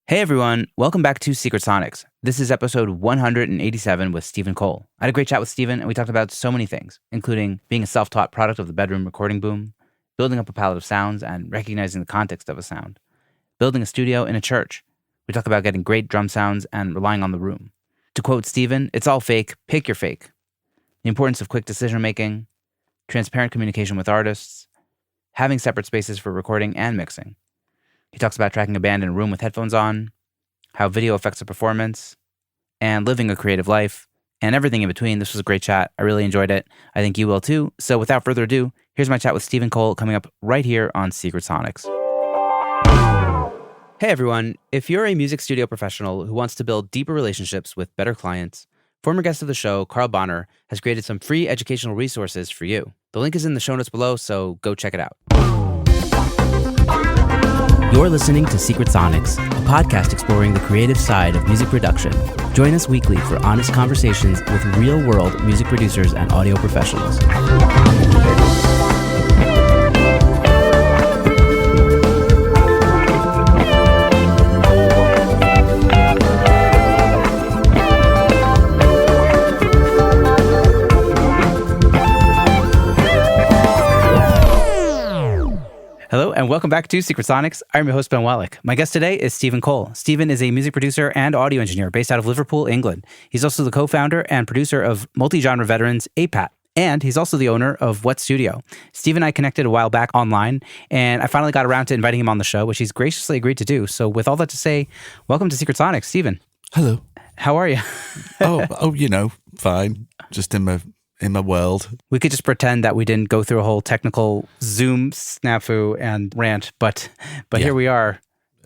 Hey everyone, welcome back to Secret Sonics. This is episode 187 with Stephen Cole. I had a great chat with Stephen and we talked about so many things, including being a self-taught product of the bedroom recording boom, building up a palette of sounds and recognizing the context of a sound, building a studio in a church. We talk about getting great drum sounds and relying on the room. To quote Stephen, it's all fake, pick your fake. The importance of quick decision making, transparent communication with artists, having separate spaces for recording and mixing. He talks about tracking a band in a room with headphones on, how video affects a performance, and living a creative life, and everything in between. This was a great chat. I really enjoyed it. I think you will too. So without further ado, here's my chat with Stephen Cole coming up right here on Secret Sonics. Hey everyone, if you're a music studio professional who wants to build deeper relationships with better clients, former guest of the show, Carl Bonner, has created some free educational resources for you. The link is in the show notes below, so go check it out. You're listening to Secret Sonics, a podcast exploring the creative side of music production. Join us weekly for honest conversations with real-world music producers and audio professionals. Hello, and welcome back to Secret Sonics. I'm your host, Ben Wallach. My guest today is Stephen Cole. Stephen is a music producer and audio engineer based out of Liverpool, England. He's also the co-founder and producer of multi-genre veterans APAT, and he's also the owner of What Studio. Steve and I connected a while back online, and I finally got around to inviting him on the show, which he's graciously agreed to do. So with all that to say, welcome to Secret Sonics, Stephen. Hello. How are you? Fine. Just in my world. We could just pretend that we didn't go through a whole technical Zoom snafu and rant, but Here we are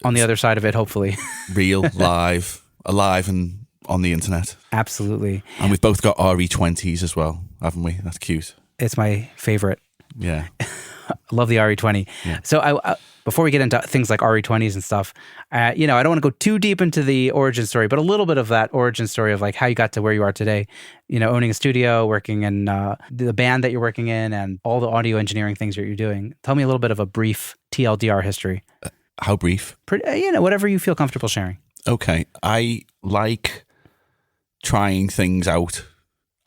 on the other side of it, hopefully. Real, live, alive and on the internet. Absolutely. And we've both got RE20s as well, haven't we? That's cute. It's my favorite. Yeah. I love the RE20. Yeah. So I before we get into things like RE20s and stuff, I don't want to go too deep into the origin story, but a little bit of that origin story of like how you got to where you are today, owning a studio, working in the band that you're working in and all the audio engineering things that you're doing. Tell me a little bit of a brief TLDR history. How brief? Whatever you feel comfortable sharing. Okay. I like trying things out.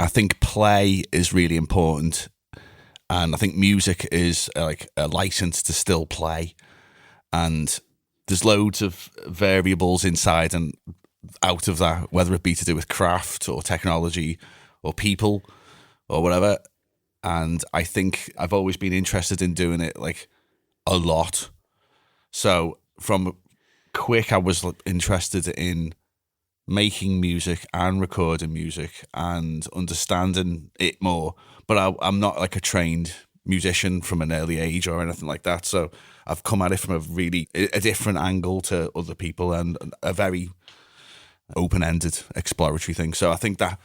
I think play is really important. And I think music is like a license to still play. And there's loads of variables inside and out of that, whether it be to do with craft or technology or people or whatever. And I think I've always been interested in doing it like a lot. So from quick, I was interested in making music and recording music and understanding it more. But I'm not like a trained musician from an early age or anything like that. So I've come at it from a different angle to other people and a very open-ended exploratory thing. So I think that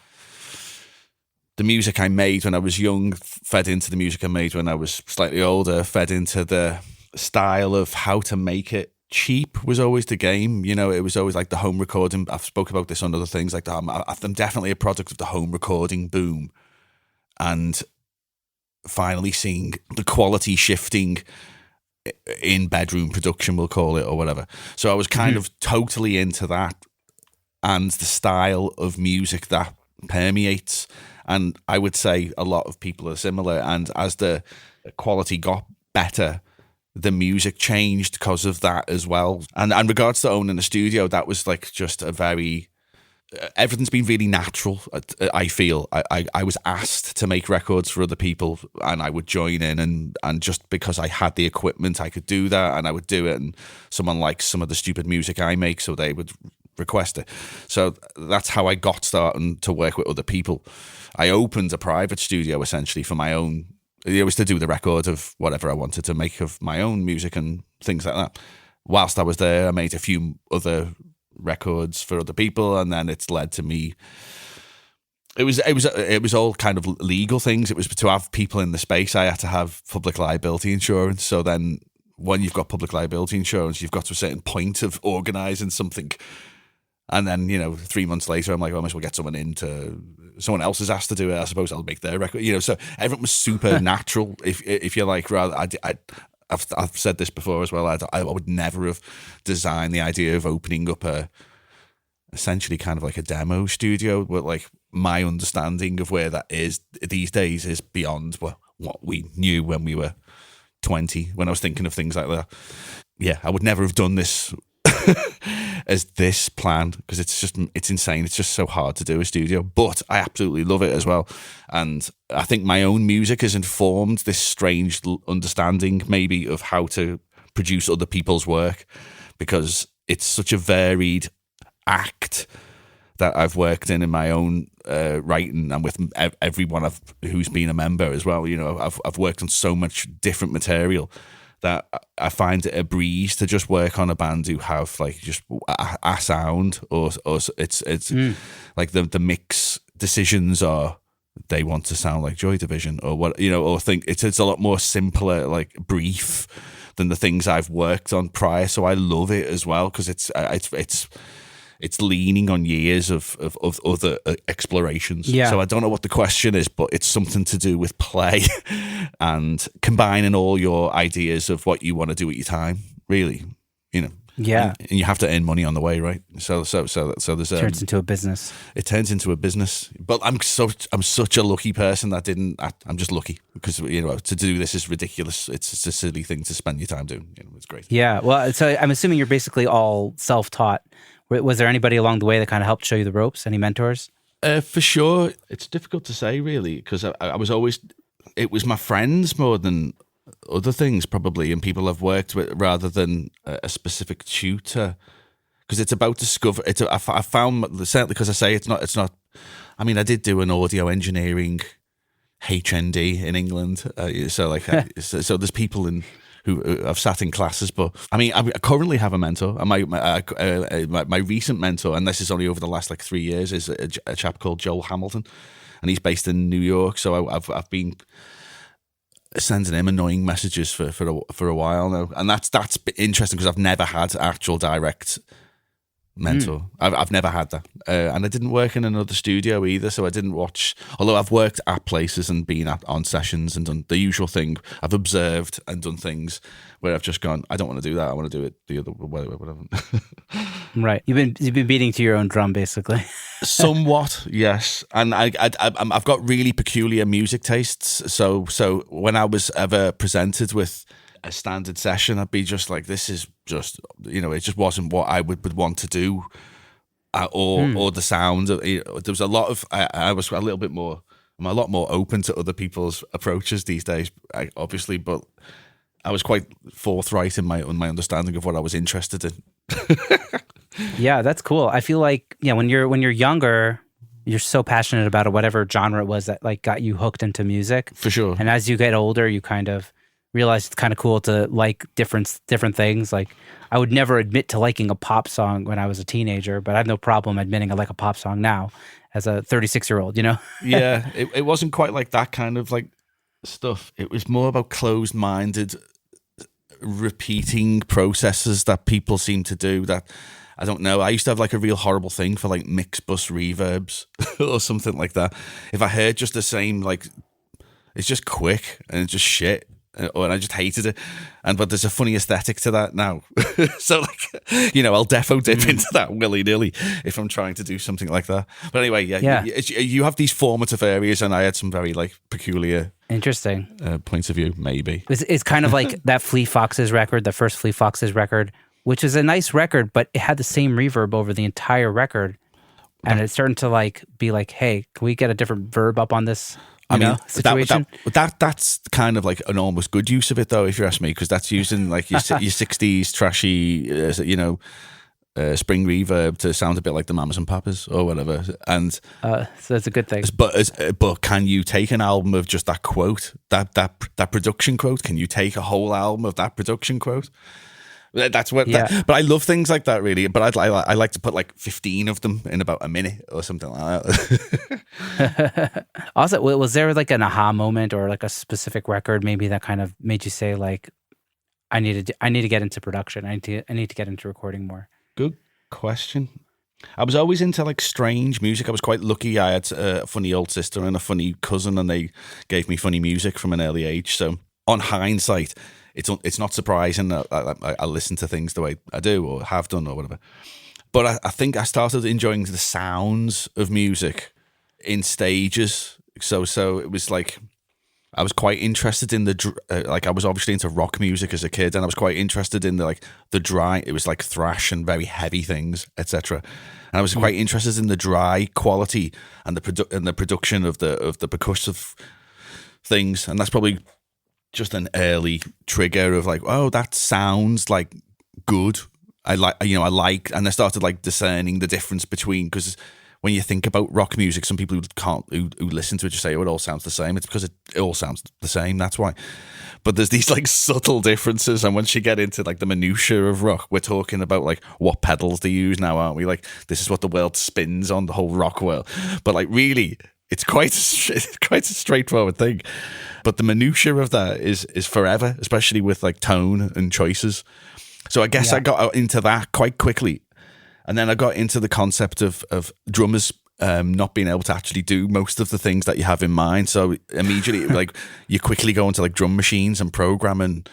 the music I made when I was young fed into the music I made when I was slightly older, fed into the style of how to make it cheap was always the game. It was always like the home recording. I've spoke about this on other things like that. I'm definitely a product of the home recording boom. And finally seeing the quality shifting in bedroom production, we'll call it, or whatever. So I was kind of totally into that and the style of music that permeates. And I would say a lot of people are similar. And as the quality got better, the music changed because of that as well. And regards to owning a studio, that was like just a very... everything's been really natural. I feel I was asked to make records for other people and I would join in and just because I had the equipment I could do that and I would do it, and someone likes some of the stupid music I make so they would request it. So that's how I got started to work with other people. I opened a private studio essentially for my own. It was to do the record of whatever I wanted to make of my own music and things like that. Whilst I was there, I made a few other records for other people, and then it's led to me. It was all kind of legal things. It was to have people in the space. I had to have public liability insurance. So then, when you've got public liability insurance, you've got to a certain point of organising something. And then 3 months later, I'm like, I might as well get someone else is asked to do it. I suppose I'll make their record. So everything was super natural, if you like. Rather, I've said this before as well. I would never have designed the idea of opening up essentially kind of like a demo studio, but like my understanding of where that is these days is beyond what we knew when we were 20, when I was thinking of things like that. Yeah, I would never have done this as this plan, because it's insane. It's just so hard to do a studio, but I absolutely love it as well. And I think my own music has informed this strange understanding maybe of how to produce other people's work, because it's such a varied act that I've worked in my own writing, and with everyone who's been a member as well. You know, I've worked on so much different material that I find it a breeze to just work on a band who have like just a sound, or it's like the mix decisions are they want to sound like Joy Division or what, you know, or think it's a lot more simpler, like brief than the things I've worked on prior. So I love it as well, because it's leaning on years of other explorations. Yeah. So I don't know what the question is, but it's something to do with play and combining all your ideas of what you want to do at your time, really, you know. Yeah. And you have to earn money on the way, right? So there's turns into a business. It turns into a business. But I'm such a lucky person that I'm just lucky, because, you know, to do this is ridiculous. It's a silly thing to spend your time doing. You know, it's great. Yeah. Well, so I'm assuming you're basically all self-taught. Was there anybody along the way that kind of helped show you the ropes? Any mentors? For sure. It's difficult to say, really, because I was always, it was my friends more than other things, probably, and people I've worked with, rather than a specific tutor. Because it's about discover. I found, certainly, because I say it's not. I mean, I did do an audio engineering HND in England, so like, so there's people who I've sat in classes, but I mean, I currently have a mentor, and my recent mentor, and this is only over the last like 3 years, is a chap called Joel Hamilton, and he's based in New York. So I've been sending him annoying messages for a while now, and that's interesting, because I've never had actual direct mentor. I've never had that, and I didn't work in another studio either, so I didn't watch. Although I've worked at places and been on sessions and done the usual thing, I've observed and done things where I've just gone, I don't want to do that. I want to do it the other way, whatever. Right, you've been beating to your own drum, basically. Somewhat, yes. And I've got really peculiar music tastes. So when I was ever presented with a standard session, I'd be just like, this is just, you know, it just wasn't what I would want to do, or the sound. There was a lot of, I was a little bit more, I'm a lot more open to other people's approaches these days, obviously, but I was quite forthright in my understanding of what I was interested in. Yeah, that's cool. I feel like, yeah, when you're younger, you're so passionate about it, whatever genre it was that like got you hooked into music. For sure. And as you get older, you kind of realize it's kind of cool to like different things. Like, I would never admit to liking a pop song when I was a teenager, but I have no problem admitting I like a pop song now as a 36-year-old, you know? Yeah, it wasn't quite like that kind of like stuff. It was more about closed-minded repeating processes that people seem to do that, I don't know. I used to have like a real horrible thing for like mix bus reverbs or something like that. If I heard just the same, like, it's just quick and it's just shit. And I just hated it, but there's a funny aesthetic to that now. So, like, you know, I'll defo dip into that willy nilly if I'm trying to do something like that. But anyway, yeah. You have these formative areas, and I had some very like peculiar, interesting points of view. Maybe it's kind of like that Fleet Foxes record, the first Fleet Foxes record, which is a nice record, but it had the same reverb over the entire record, and it's starting to like be like, hey, can we get a different verb up on this? Situation. That's kind of like an almost good use of it, though, if you ask me, because that's using like your 60s trashy, spring reverb to sound a bit like the Mamas and Papas or whatever. And so that's a good thing. But can you take an album of just that quote, that production quote? Can you take a whole album of that production quote? That's what. Yeah. But I love things like that, really. But I like to put like 15 of them in about a minute or something like that. Also, was there like an aha moment or like a specific record maybe that kind of made you say like, I need to get into production. I need to get into recording more. Good question. I was always into like strange music. I was quite lucky. I had a funny old sister and a funny cousin, and they gave me funny music from an early age. So on hindsight, it's not surprising that I listen to things the way I do or have done or whatever. But I think I started enjoying the sounds of music in stages. So it was like I was quite interested in I was obviously into rock music as a kid, and I was quite interested in the dry. It was like thrash and very heavy things, etc. And I was quite interested in the dry quality and the production of the percussive things, and that's probably just an early trigger of like, oh, that sounds like good. I like, and I started like discerning the difference between, because when you think about rock music, some people who listen to it just say, oh, it all sounds the same. It's because it all sounds the same. That's why. But there's these like subtle differences, and once you get into like the minutiae of rock, we're talking about like what pedals they use now, aren't we? Like this is what the world spins on, the whole rock world. But like really, it's quite a straightforward thing. But the minutiae of that is forever, especially with like tone and choices. So I guess I got into that quite quickly. And then I got into the concept of drummers not being able to actually do most of the things that you have in mind. So immediately, like, you quickly go into like drum machines and programming.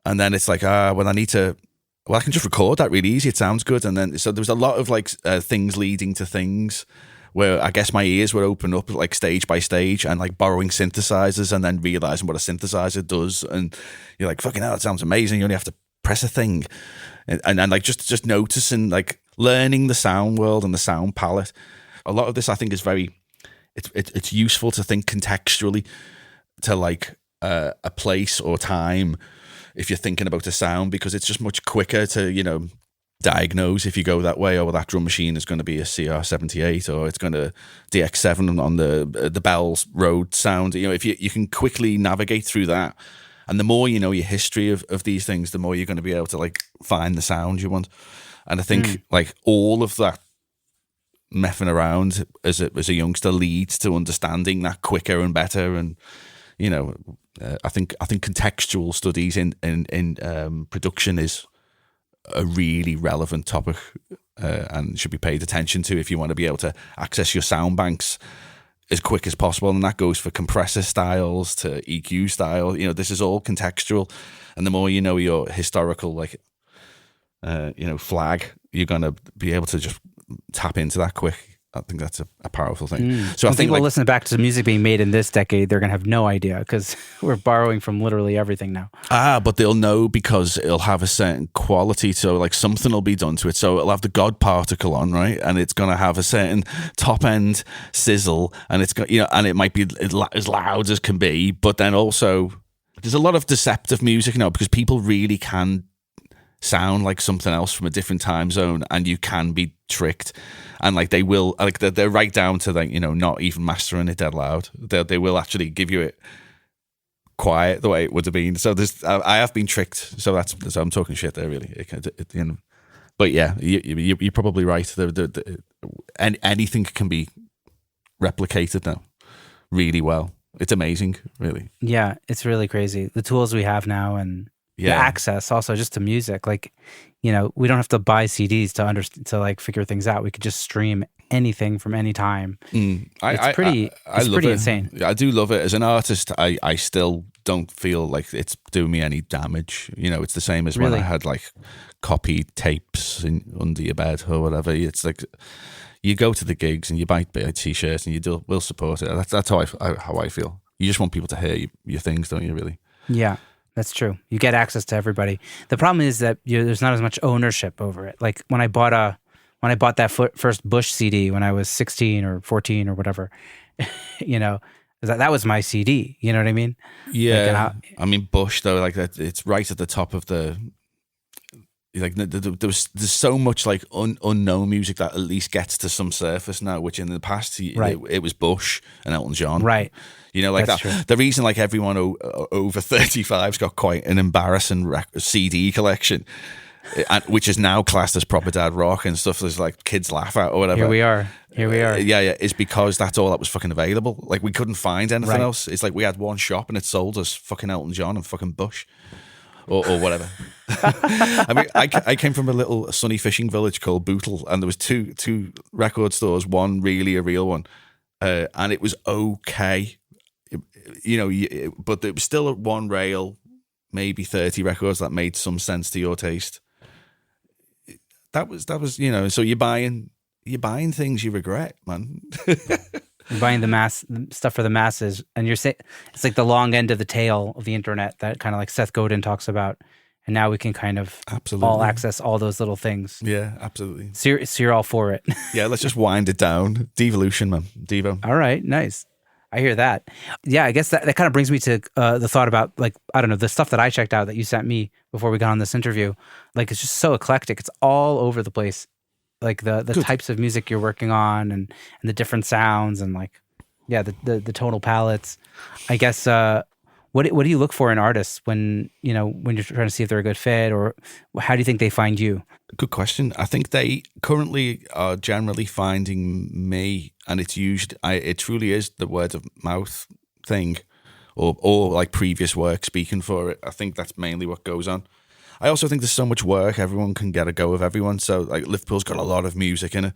And then it's like, I can just record that really easy. It sounds good. And then, so there was a lot of like things leading to things where I guess my ears were open up like stage by stage, and like borrowing synthesizers and then realizing what a synthesizer does. And you're like, fucking hell, that sounds amazing. You only have to press a thing. And like just noticing, like learning the sound world and the sound palette. A lot of this I think is it's useful to think contextually to like a place or time if you're thinking about a sound, because it's just much quicker to, diagnose if you go that way. That drum machine is going to be a CR78, or it's going to DX7 on the Bells Road sound. If you can quickly navigate through that, and the more you know your history of these things, the more you're going to be able to like find the sound you want. And I think like all of that messing around as a youngster leads to understanding that quicker and better. And I think contextual studies in production is a really relevant topic and should be paid attention to if you want to be able to access your sound banks as quick as possible. And that goes for compressor styles to EQ style. This is all contextual, and the more you know your historical like flag, you're going to be able to just tap into that quick. I think that's a powerful thing. So I think people listen back to music being made in this decade, they're going to have no idea, because we're borrowing from literally everything now. But they'll know because it'll have a certain quality. So like something will be done to it. So it'll have the God particle on, right? And it's going to have a certain top end sizzle, and it's got, and it might be as loud as can be. But then also there's a lot of deceptive music now, because people really can sound like something else from a different time zone, and you can be tricked. And like they will, like they're right down to like not even mastering it dead loud. They will actually give you it quiet the way it would have been. So I have been tricked. So I'm talking shit there really. But yeah, you're probably right. Anything can be replicated now really well. It's amazing, really. Yeah, it's really crazy. The tools we have now, and the access also just to music. Like, we don't have to buy CDs to like figure things out. We could just stream anything from any time. It's pretty insane. I do love it. As an artist, I still don't feel like it's doing me any damage. It's the same as when I had like copied tapes under your bed or whatever. It's like you go to the gigs and you buy t-shirts and will support it. That's how I feel. You just want people to hear your things, don't you? Really? Yeah. That's true. You get access to everybody. The problem is that there's not as much ownership over it. Like when I bought that first Bush CD when I was 16 or 14 or whatever, that was my CD. You know what I mean? Yeah. I mean, Bush though, like that, it's right at the top of the. Like there's so much like unknown music that at least gets to some surface now, which in the past it was Bush and Elton John, right? Like That's that. True. The reason like everyone over 35's got quite an embarrassing CD collection, which is now classed as proper dad rock and stuff. There's like kids laugh at or whatever. Here we are. Yeah, is because that's all that was fucking available. Like we couldn't find anything else. It's like we had one shop and it sold us fucking Elton John and fucking Bush. Or whatever. I mean, I came from a little sunny fishing village called Bootle, and there was two record stores, one really a real one, and it was okay, but it was still at one rail, maybe 30 records that made some sense to your taste. That was so you're buying things you regret, man. You're buying the stuff for the masses, and you're saying it's like the long end of the tail of the internet that kind of like Seth Godin talks about. And now we can kind of all access all those little things. Yeah, absolutely. So you're all for it. Yeah, let's just wind it down. Devolution, man. Devo. All right, nice. I hear that. Yeah, I guess that kind of brings me to the thought about, like, I don't know, the stuff that I checked out that you sent me before we got on this interview. Like, it's just so eclectic. It's all over the place. Like the types of music you're working on and the different sounds and like, yeah, the tonal palettes. I guess, what do you look for in artists when you're trying to see if they're a good fit, or how do you think they find you? Good question. I think they currently are generally finding me, and it's usually it truly is the word of mouth thing, or like previous work speaking for it. I think that's mainly what goes on. I also think there's so much work, everyone can get a go of everyone. So like Liverpool's got a lot of music in it,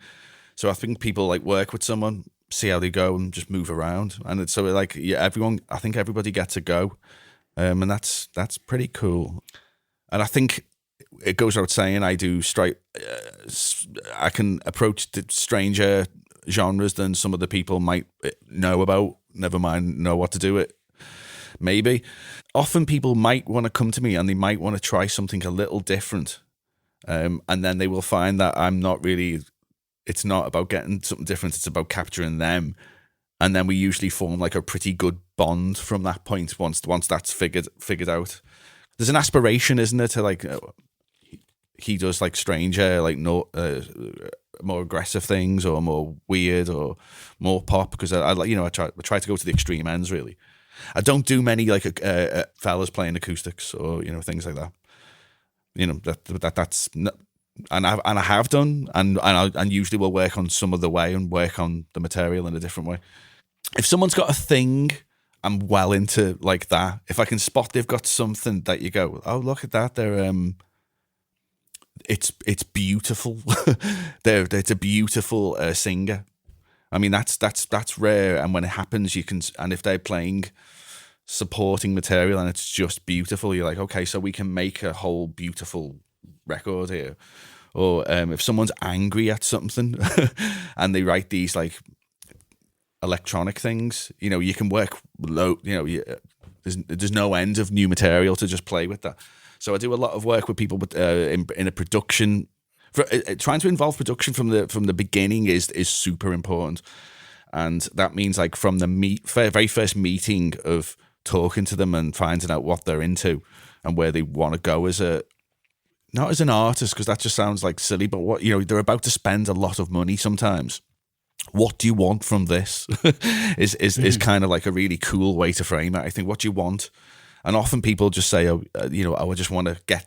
so I think people like work with someone, see how they go, and just move around. And it's so like, yeah, I think everybody gets a go, and that's pretty cool. And I think it goes without saying, I can approach the stranger genres than some of the people might know about. Never mind know what to do with. Maybe often people might want to come to me and they might want to try something a little different, and then they will find that I'm not really. It's not about getting something different. It's about capturing them. And then we usually form like a pretty good bond from that point once that's figured out. There's an aspiration, isn't there, to like, he does like stranger, like no more aggressive things or more weird or more pop, because I try to go to the extreme ends, really. I don't do many like fellas playing acoustics or, things like that. That's not, and I have done, and usually we'll work on some other way and work on the material in a different way. If someone's got a thing, I'm well into like that. If I can spot they've got something that you go, oh, look at that, they're it's beautiful. It's a beautiful singer. I mean, that's rare, and when it happens, you can. And if they're playing supporting material and it's just beautiful, you're like, okay, so we can make a whole beautiful record here. Or if someone's angry at something and they write these like electronic things, you can work low. There's no end of new material to just play with that. So I do a lot of work with people in a production. Trying to involve production from the beginning is super important, and that means like from the very first meeting of talking to them and finding out what they're into and where they want to go not as an artist, because that just sounds like silly, but what they're about to spend a lot of money sometimes. What do you want from this? is kind of like a really cool way to frame it. I think, what do you want? And often people just say, I just want to get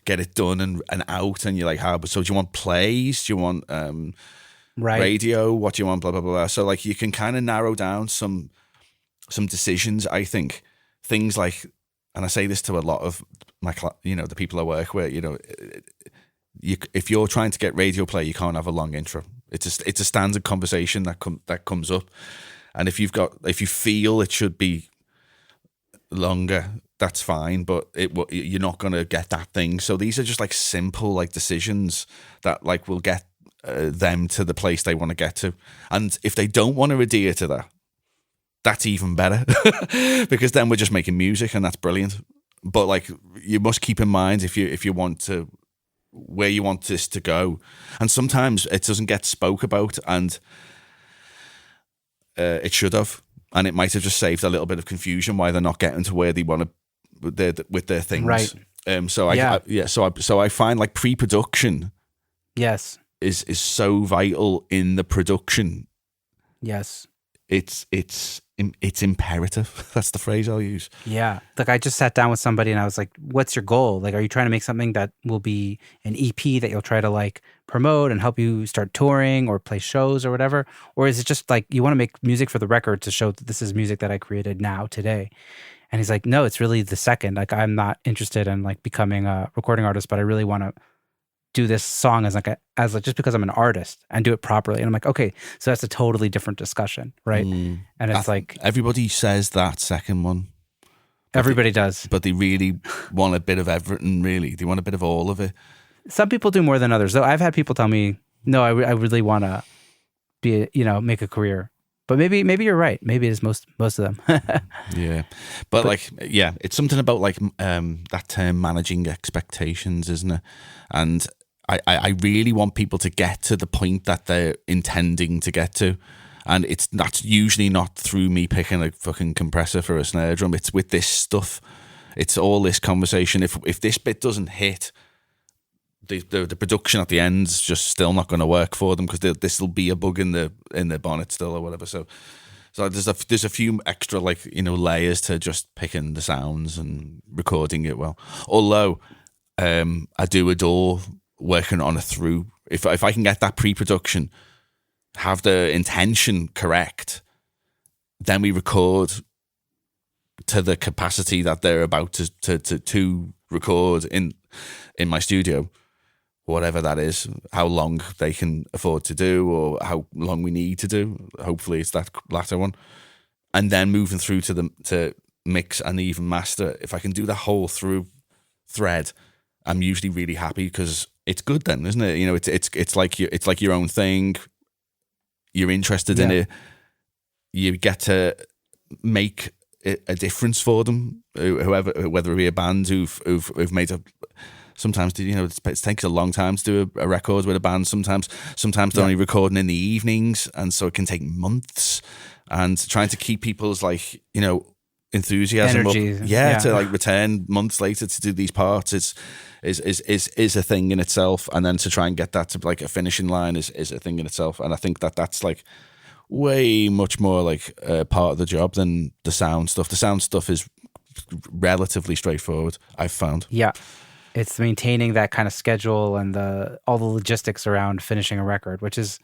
it done and out. And you're like, how? So do you want plays? Do you want radio? What do you want? Blah, blah, blah. So like you can kind of narrow down some decisions, I think. Things like, and I say this to a lot of my, the people I work with, if you're trying to get radio play, you can't have a long intro. It's a standard conversation that comes up. And if you feel it should be longer, that's fine, but you're not going to get that thing. So these are just like simple like decisions that like will get them to the place they want to get to. And if they don't want to adhere to that, that's even better because then we're just making music, and that's brilliant. But like, you must keep in mind if you want to, where you want this to go, and sometimes it doesn't get spoke about, and it should have, and it might have just saved a little bit of confusion why they're not getting to where they want to with their things. Right. So I find like pre-production, yes, is so vital in the production. Yes. It's imperative. That's the phrase I'll use. Yeah. Like I just sat down with somebody and I was like, what's your goal? Like, are you trying to make something that will be an EP that you'll try to like promote and help you start touring or play shows or whatever? Or is it just like you want to make music for the record to show that this is music that I created now, today? And he's like, no, it's really the second. Like, I'm not interested in like becoming a recording artist, but I really want to do this song as just because I'm an artist and do it properly. And I'm like, okay, so that's a totally different discussion, right? And it's like everybody says that second one, Everybody does. But they really want a bit of everything, really. They want a bit of all of it. Some people do more than others. Though I've had people tell me, no, I really want to be, make a career. But maybe you're right. Maybe it is most of them. Yeah. But like, yeah, it's something about like that term managing expectations, isn't it? And I really want people to get to the point that they're intending to get to. And that's usually not through me picking a fucking compressor for a snare drum. It's with this stuff. It's all this conversation. If this bit doesn't hit, the production at the end's just still not going to work for them because this will be a bug in the bonnet still or whatever. So there's a few extra layers to just picking the sounds and recording it well. Although I do adore working on a through. If I can get that pre-production, have the intention correct, then we record to the capacity that they're about to record in my studio, whatever that is, how long they can afford to do or how long we need to do. Hopefully it's that latter one. And then moving through to mix and even master. If I can do the whole through thread, I'm usually really happy because it's good then, isn't it? It's like your own thing. You're interested in it. You get to make a difference for them. Whoever, whether it be a band who've made a. Sometimes it takes a long time to do a record with a band. Sometimes they're only recording in the evenings, and so it can take months. And trying to keep people's enthusiasm energy, up, to return months later to do these parts is a thing in itself. And then to try and get that to a finishing line is a thing in itself. And I think that's way much more part of the job than the sound stuff. The sound stuff is relatively straightforward, I've found. Yeah. It's maintaining that kind of schedule and all the logistics around finishing a record, which is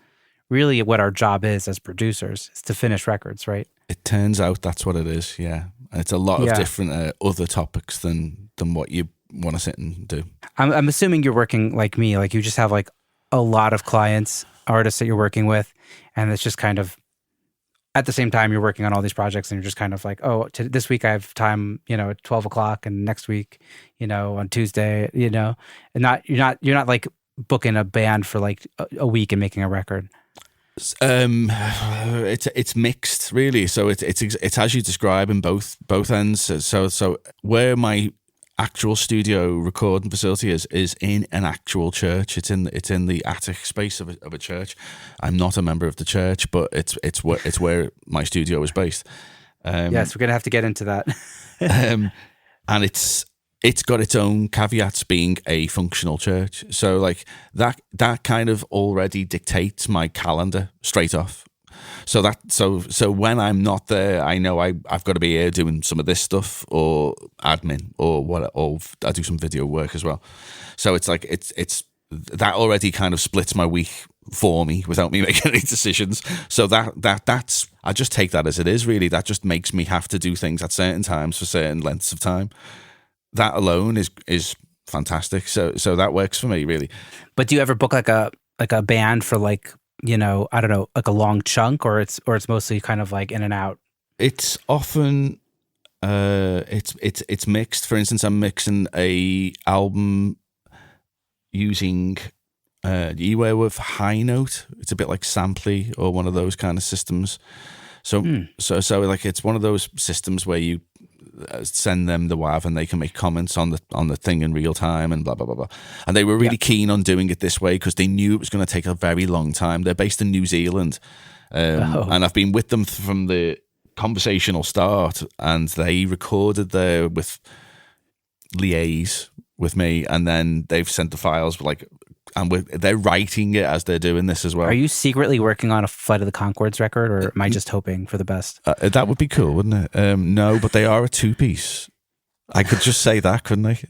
really what our job is as producers, is to finish records, right? It turns out that's what it is, yeah. And it's a lot of different other topics than what you want to sit and do. I'm assuming you're working like me, you just have a lot of clients, artists that you're working with, and it's just kind of, at the same time, you're working on all these projects and you're just kind of this week I have time, at 12 o'clock and next week, on Tuesday, and you're not booking a band for a week and making a record. It's mixed really. So it's as you describe in both ends. So where my actual studio recording facility is in an actual church. It's in the attic space of a church. I'm not a member of the church, but it's where my studio is based. Yes, we're gonna have to get into that. And it's got its own caveats being a functional church. So that kind of already dictates my calendar straight off. So when I'm not there, I know I've got to be here doing some of this stuff or admin or I do some video work as well. So it's it's that already kind of splits my week for me without me making any decisions. So that's I just take that as it is really. That just makes me have to do things at certain times for certain lengths of time. That alone is fantastic. So that works for me really. But do you ever book a band for I don't know, a long chunk, or it's mostly kind of in and out? It's often it's mixed. For instance, I'm mixing a album using Eware with High Note. It's a bit like Samply or one of those kind of systems. So it's one of those systems where you send them the WAV and they can make comments on the thing in real time and blah blah blah blah. And they were really keen on doing it this way because they knew it was going to take a very long time. They're based in New Zealand, and I've been with them from the conversational start. And they recorded there with liaise with me, and then they've sent the files and they're writing it as they're doing this as well. Are you secretly working on a Flight of the Conchords record, or am I just hoping for the best? That would be cool, wouldn't it? No, but they are a two-piece. I could just say that, couldn't I?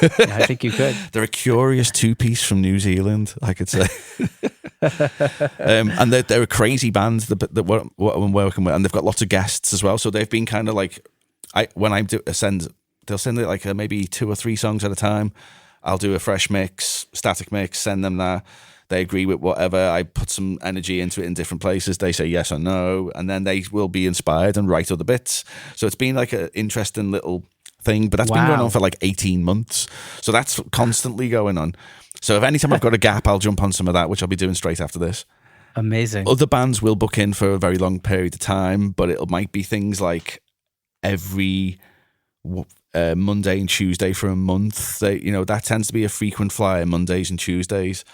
Yeah, I think you could. They're a curious two-piece from New Zealand, I could say. And they're a crazy band that what I'm working with, and they've got lots of guests as well. So they've been kind of they'll send it maybe 2 or 3 songs at a time. I'll do a fresh mix, static mix, send them that. They agree with whatever. I put some energy into it in different places. They say yes or no, and then they will be inspired and write other bits. So it's been an interesting little thing, but that's been going Wow. on for like 18 months. So that's constantly going on. So if anytime I've got a gap, I'll jump on some of that, which I'll be doing straight after this. Amazing. Other bands will book in for a very long period of time, but it might be things like every Monday and Tuesday for a month. That tends to be a frequent flyer, Mondays and Tuesdays.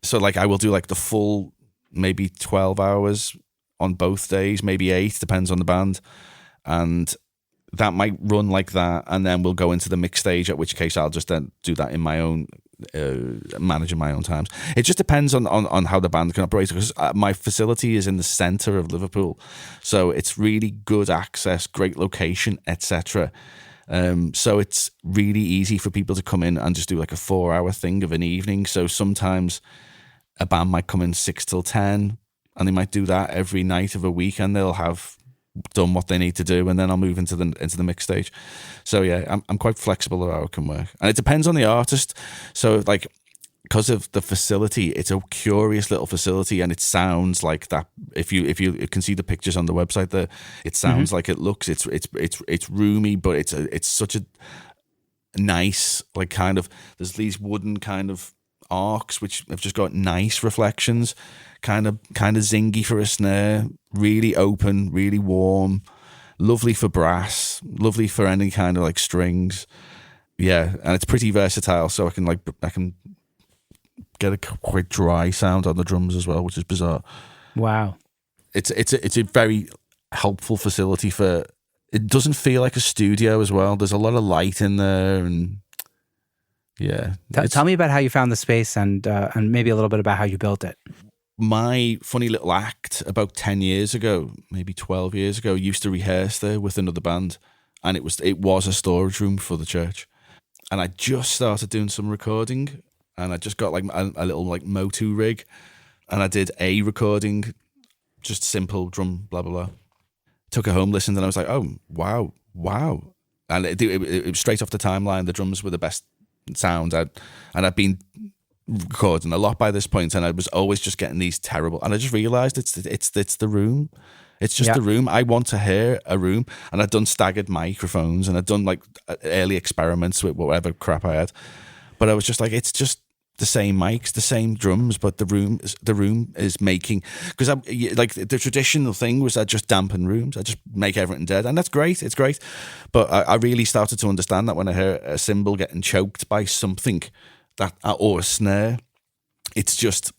So like I will do like the full maybe 12 hours on both days, maybe 8, depends on the band. And that might run like that, and then we'll go into the mix stage, at which case I'll just then do that in my own, managing my own times. It just depends on how the band can operate, because my facility is in the centre of Liverpool, so it's really good access, great location, etc. So it's really easy for people to come in and just do like a 4-hour thing of an evening. So sometimes a band might come in 6 till 10, and they might do that every night of a week, and they'll have done what they need to do, and then I'll move into the mix stage. So yeah, I'm quite flexible about how it can work, and it depends on the artist. So like, because of the facility, it's a curious little facility, and it sounds like that. If you can see the pictures on the website there, it sounds like it looks. It's roomy, but it's such a nice, like, kind of, there's these wooden kind of arcs which have just got nice reflections, kind of zingy for a snare, really open, really warm, lovely for brass, lovely for any kind of like strings. Yeah, and it's pretty versatile, so I can get a quite dry sound on the drums as well, which is bizarre. Wow. It's a very helpful facility for. It doesn't feel like a studio as well. There's a lot of light in there, and yeah. Tell me about how you found the space, and maybe a little bit about how you built it. My funny little act about 10 years ago, maybe 12 years ago, used to rehearse there with another band, and it was a storage room for the church. And I just started doing some recording, and I just got like a little like Motu rig, and I did a recording, just simple drum, blah blah blah. Took it home, listened, and I was like, oh wow, and it was straight off the timeline. The drums were the best sound, and I'd been recording a lot by this point, and I was always just getting these terrible, and I just realized it's the room. It's just the room. I want to hear a room, and I'd done staggered microphones, and I'd done like early experiments with whatever crap I had, but I was just like, it's just the same mics, the same drums, but the room is making, because like the traditional thing was I just dampen rooms, I just make everything dead, and that's great, it's great, but I really started to understand that when I hear a cymbal getting choked by something that, or a snare, it's just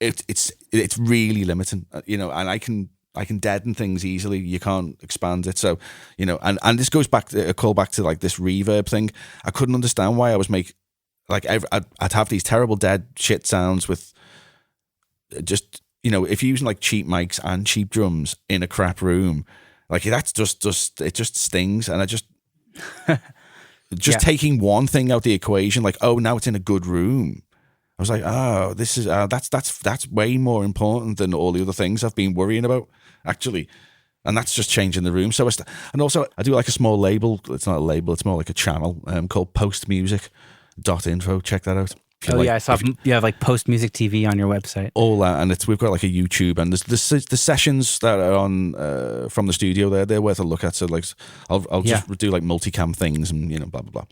it's really limiting, and I can deaden things easily. You can't expand it. So, and this goes back to a call back to like this reverb thing. I couldn't understand why I was I'd have these terrible dead shit sounds with just, if you're using like cheap mics and cheap drums in a crap room, like that's just it just stings. And I just taking one thing out the equation, like, oh, now it's in a good room. I was like, oh, this is that's way more important than all the other things I've been worrying about, actually. And that's just changing the room. So and also I do like a small label. It's not a label, it's more like a channel called postmusic.info. Check that out. I saw you have like Post Music TV on your website. All that, and we've got like a YouTube, and there's the sessions that are on from the studio there. They're worth a look at. So like, I'll just do like multicam things and blah blah blah.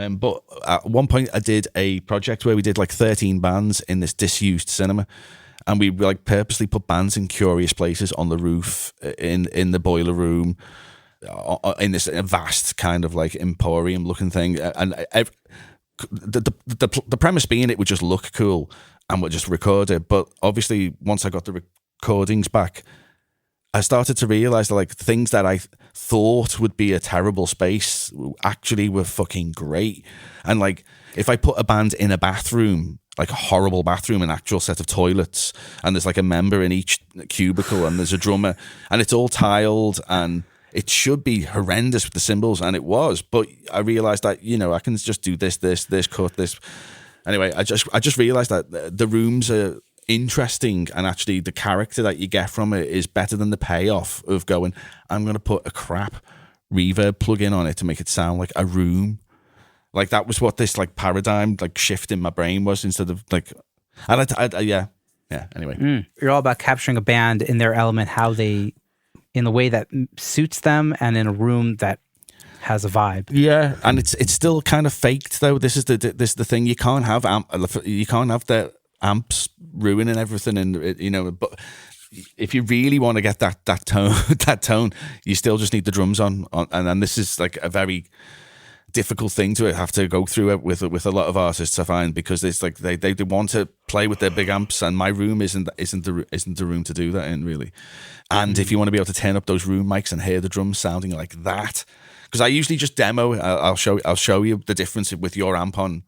But at one point I did a project where we did like 13 bands in this disused cinema, and we like purposely put bands in curious places, on the roof, in the boiler room, in this vast kind of like emporium looking thing, and the premise being it would just look cool and we'd just record it. But obviously once I got the recordings back, I started to realize that like things that I thought would be a terrible space actually were fucking great. And like, if I put a band in a bathroom, like a horrible bathroom, an actual set of toilets, and there's like a member in each cubicle, and there's a drummer, and it's all tiled, and it should be horrendous with the cymbals, and it was. But I realized that I can just do this cut this. Anyway, I just realized that the rooms are interesting, and actually the character that you get from it is better than the payoff of going, I'm going to put a crap reverb plug-in on it to make it sound like a room. Like that was what this like paradigm like shift in my brain was, instead of like, and anyway. You're all about capturing a band in their element, how they, in the way that suits them, and in a room that has a vibe. Yeah, and it's still kind of faked though. This is the thing. You can't have the amps ruining everything, and but if you really want to get that tone that tone, you still just need the drums on and this is like a very difficult thing to have to go through it with a lot of artists, I find, because it's like they want to play with their big amps, and my room isn't the room to do that in, really. And if you want to be able to turn up those room mics and hear the drums sounding like that, because I usually just demo, I'll show you the difference with your amp on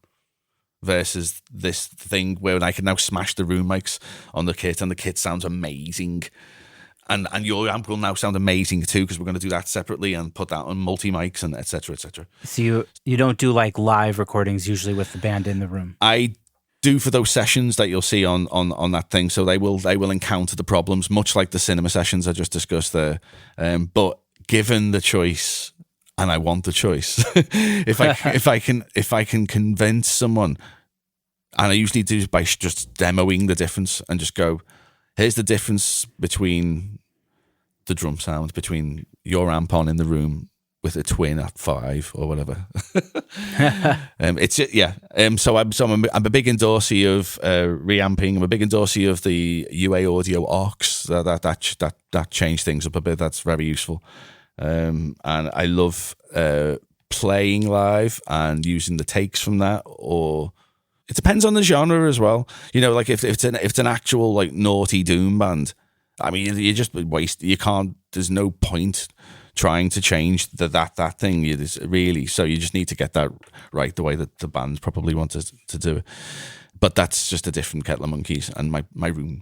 versus this thing where I can now smash the room mics on the kit, and the kit sounds amazing. And your amp will now sound amazing too, because we're going to do that separately and put that on multi mics and etc. etc. So you don't do like live recordings usually with the band in the room? I do for those sessions that you'll see on that thing. So they will encounter the problems, much like the cinema sessions I just discussed there. But given the choice, and I want the choice, if I can convince someone, and I usually do by just demoing the difference and just go, here's the difference between the drum sound between your amp on in the room with a twin at 5 or whatever. So I'm a big endorser of reamping. I'm a big endorser of the UA Audio aux. That changed things up a bit. That's very useful. And I love playing live and using the takes from that, or it depends on the genre as well. Like if it's an actual like naughty doom band, I mean, you just waste. You can't. There's no point trying to change that thing. So you just need to get that right the way that the band probably wanted to do it. But that's just a different kettle of monkeys, and my room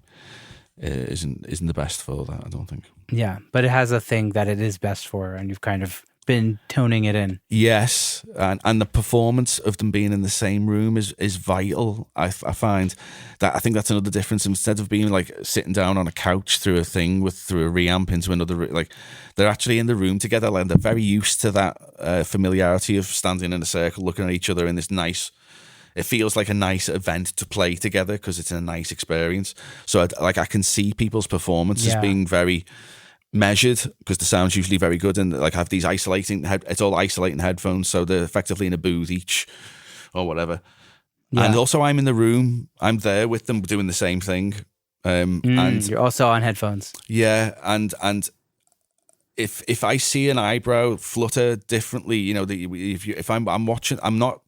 isn't the best for that, I don't think. Yeah, but it has a thing that it is best for, and you've kind of been toning it in. Yes, and the performance of them being in the same room is vital. I find that. I think that's another difference. Instead of being like sitting down on a couch through a reamp into another, like they're actually in the room together, and they're very used to that familiarity of standing in a circle, looking at each other in this nice. It feels like a nice event to play together because it's a nice experience. So I can see people's performances being very measured, because the sound's usually very good, and like have these it's all isolating headphones, so they're effectively in a booth each or whatever. And also I'm in the room, I'm there with them doing the same thing. And you're also on headphones. Yeah, and if I see an eyebrow flutter differently, if I'm watching, I'm not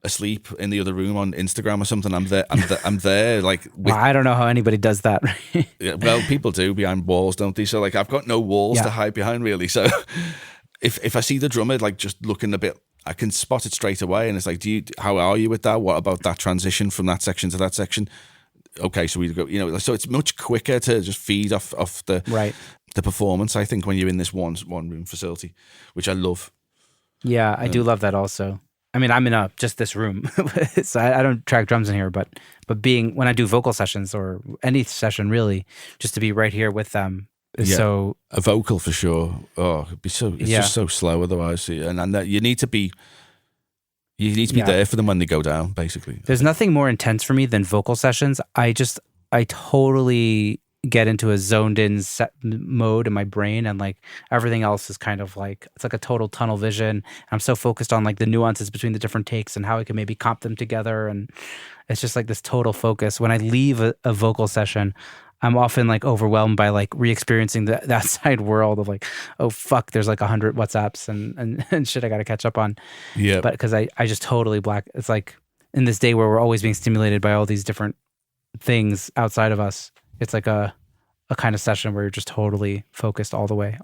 asleep in the other room on Instagram or something. I'm there like well, I don't know how anybody does that. Yeah, well, people do behind walls, don't they? So like I've got no walls to hide behind, really. So if I see the drummer like just looking a bit, I can spot it straight away, and it's like, how are you with that? What about that transition from that section to that section? Okay, so we go, so it's much quicker to just feed off the performance, I think, when you're in this one room facility, which I love. Yeah, I do love that also. I mean, I'm in just this room, so I don't track drums in here, but when I do vocal sessions or any session really, just to be right here with them is so. A vocal for sure. Oh, it'd be so. It's just so slow otherwise, and you need to be. You need to be there for them when they go down, basically. There's nothing more intense for me than vocal sessions. I totally get into a zoned in set mode in my brain, and like everything else is kind of like, it's like a total tunnel vision. I'm so focused on like the nuances between the different takes and how I can maybe comp them together, and it's just like this total focus. When I leave a vocal session, I'm often like overwhelmed by like re-experiencing the outside world of like, oh fuck, there's like 100 WhatsApps and shit I gotta catch up on. Yeah. But because I just totally it's like in this day where we're always being stimulated by all these different things outside of us, it's like a kind of session where you're just totally focused all the way.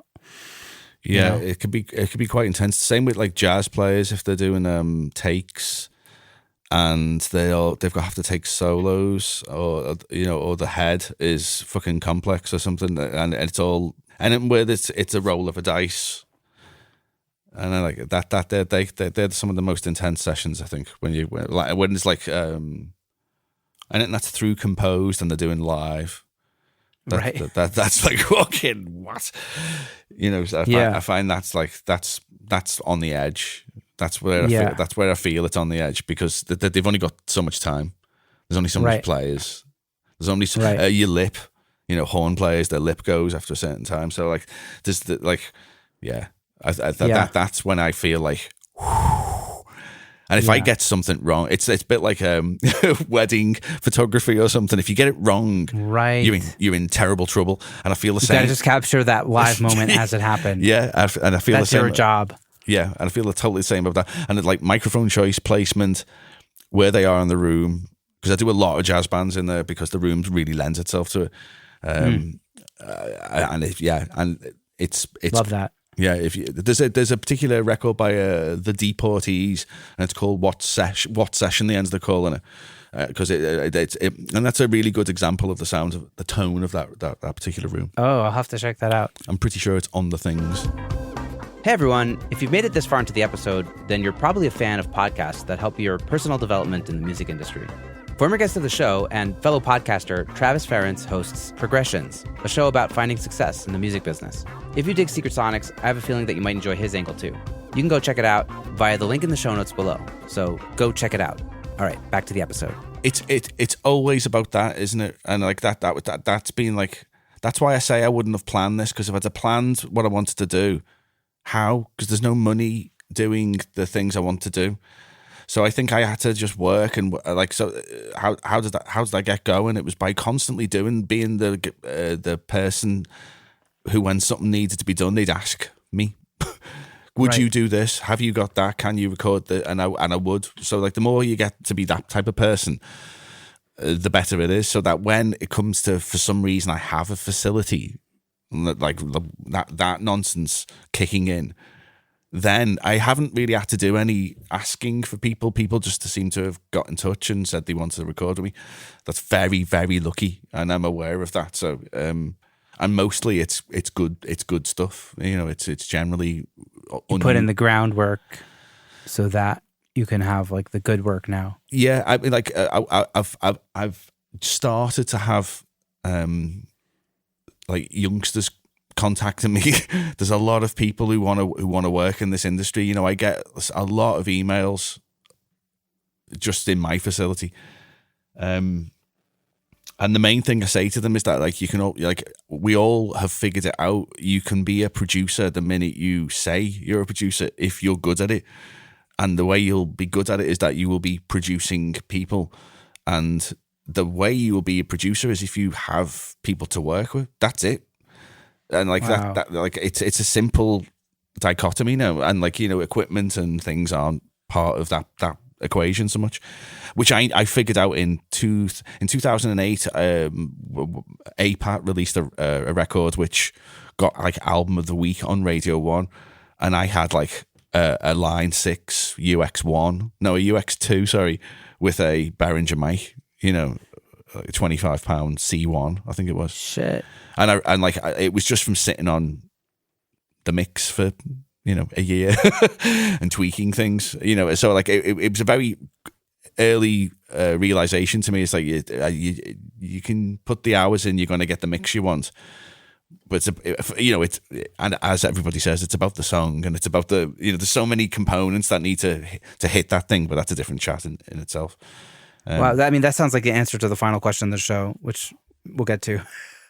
Yeah, it could be quite intense. Same with like jazz players, if they're doing takes and they've got have to take solos, or or the head is fucking complex or something, and it's all, and where it's a roll of a dice. And I like that they're some of the most intense sessions, I think, when it's like and that's through composed and they're doing live. That's like fucking what, So I find that's on the edge. That's where I feel it's on the edge, because they've only got so much time. There's only so many players. There's only your lip. Horn players, their lip goes after a certain time. So like there's That's when I feel like. And if I get something wrong, it's a bit like wedding photography or something. If you get it wrong, right, you're in terrible trouble. And I feel the you same. gotta just capture that live moment as it happened. Yeah, and I feel that's the same. your job. Yeah, and I feel totally the same about that. And like microphone choice, placement, where they are in the room, because I do a lot of jazz bands in there because the room really lends itself to it. And it's love that. Yeah, there's a particular record by the Deportees, and it's called What Session, the ends they're calling it, because and that's a really good example of the sound of the tone of that particular room. Oh, I'll have to check that out. I'm pretty sure it's on the things. Hey everyone, if you've made it this far into the episode, then you're probably a fan of podcasts that help your personal development in the music industry. Former guest of the show and fellow podcaster Travis Ferentz hosts Progressions, a show about finding success in the music business. If you dig Secret Sonics, I have a feeling that you might enjoy his angle too. You can go check it out via the link in the show notes below. So go check it out. All right, back to the episode. It's always about that, isn't it? And like that's been like, that's why I say I wouldn't have planned this, because if I'd have planned what I wanted to do, how? Because there's no money doing the things I want to do. So I think I had to just work and how did I get going? It was by constantly being the person who, when something needed to be done, they'd ask me, would you do this? Have you got that? Can you record that? And I would. So like the more you get to be that type of person, the better it is. So that when it comes to, for some reason, I have a facility, like that nonsense kicking in, then I haven't really had to do any asking for people. People just seem to have got in touch and said they wanted to record with me. That's very, very lucky, and I'm aware of that. So, and mostly it's good stuff. You know, it's generally you put in the groundwork so that you can have like the good work now. Yeah, I mean, like I've started to have like youngsters contacting me. There's a lot of people who want to work in this industry. You know, I get a lot of emails just in my facility, and the main thing I say to them is that like we all have figured it out. You can be a producer the minute you say you're a producer if you're good at it, and the way you'll be good at it is that you will be producing people, and the way you will be a producer is if you have people to work with. That's it. And like wow. that like it's a simple dichotomy now, and like, you know, equipment and things aren't part of that equation so much, which I figured out in 2008. APAT released a record which got like album of the week on Radio 1, and I had like a Line 6 a UX2, sorry, with a Behringer mic, you know, like a £25 C1, I think it was. Shit. And it was just from sitting on the mix for, you know, a year and tweaking things, you know. So like it was a very early realization to me. It's like you can put the hours in, you're going to get the mix you want. But and as everybody says, it's about the song, and it's about the, you know, there's so many components that need to hit that thing. But that's a different chat in itself. Wow, I mean, that sounds like the answer to the final question of the show, which we'll get to.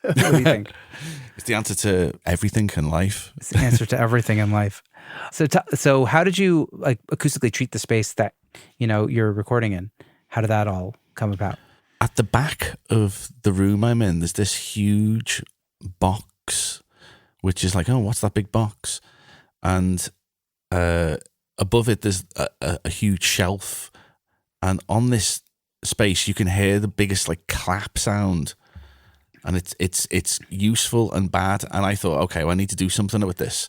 What do you think? It's the answer to everything in life. It's the answer to everything in life. So how did you like acoustically treat the space that, you know, you're recording in? How did that all come about? At the back of the room I'm in, there's this huge box, which is like, oh, what's that big box? And above it, there's a huge shelf, and on this space you can hear the biggest like clap sound. And it's useful and bad, and I thought, okay, well, I need to do something with this.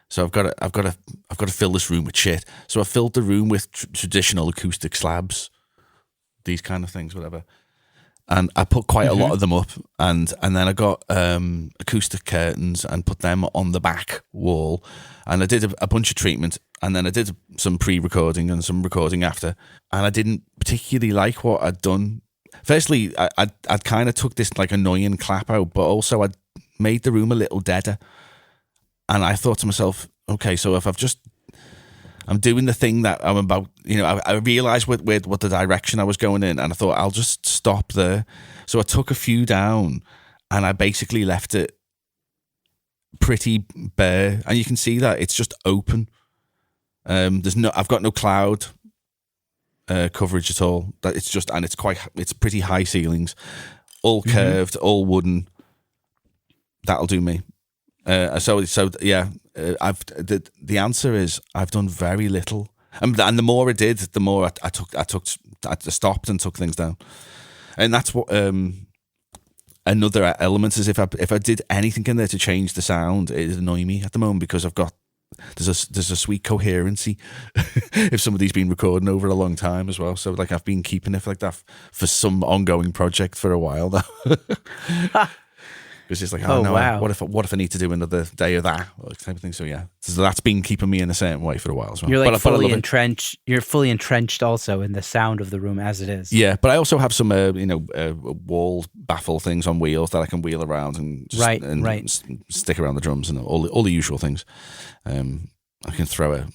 So I've got to fill this room with shit. So I filled the room with traditional acoustic slabs, these kind of things, whatever. And I put quite a lot of them up, and then I got acoustic curtains and put them on the back wall, and I did a bunch of treatment, and then I did some pre-recording and some recording after, and I didn't particularly like what I'd done. Firstly, I'd kind of took this like annoying clap out, but also I'd made the room a little deader. And I thought to myself, okay, so if I'm doing the thing that I'm about, you know, I realized with what the direction I was going in, and I thought I'll just stop there. So I took a few down, and I basically left it pretty bare, and you can see that it's just open. I've got no cloud coverage at all. That it's just, and it's pretty high ceilings, all curved, all wooden. That'll do me. So yeah. The answer is I've done very little, and the more I did, the more I stopped and took things down, and that's what. Another element is if I did anything in there to change the sound, it annoy me at the moment because there's a sweet coherency if somebody's been recording over a long time as well. So like I've been keeping it like that for some ongoing project for a while now. Because it's like, wow. what if I need to do another day of that type of thing? So yeah, so that's been keeping me in a certain way for a while as well. You're like fully entrenched. You're fully entrenched also in the sound of the room as it is. Yeah, but I also have some wall baffle things on wheels that I can wheel around and just, stick around the drums and all the usual things. I can throw a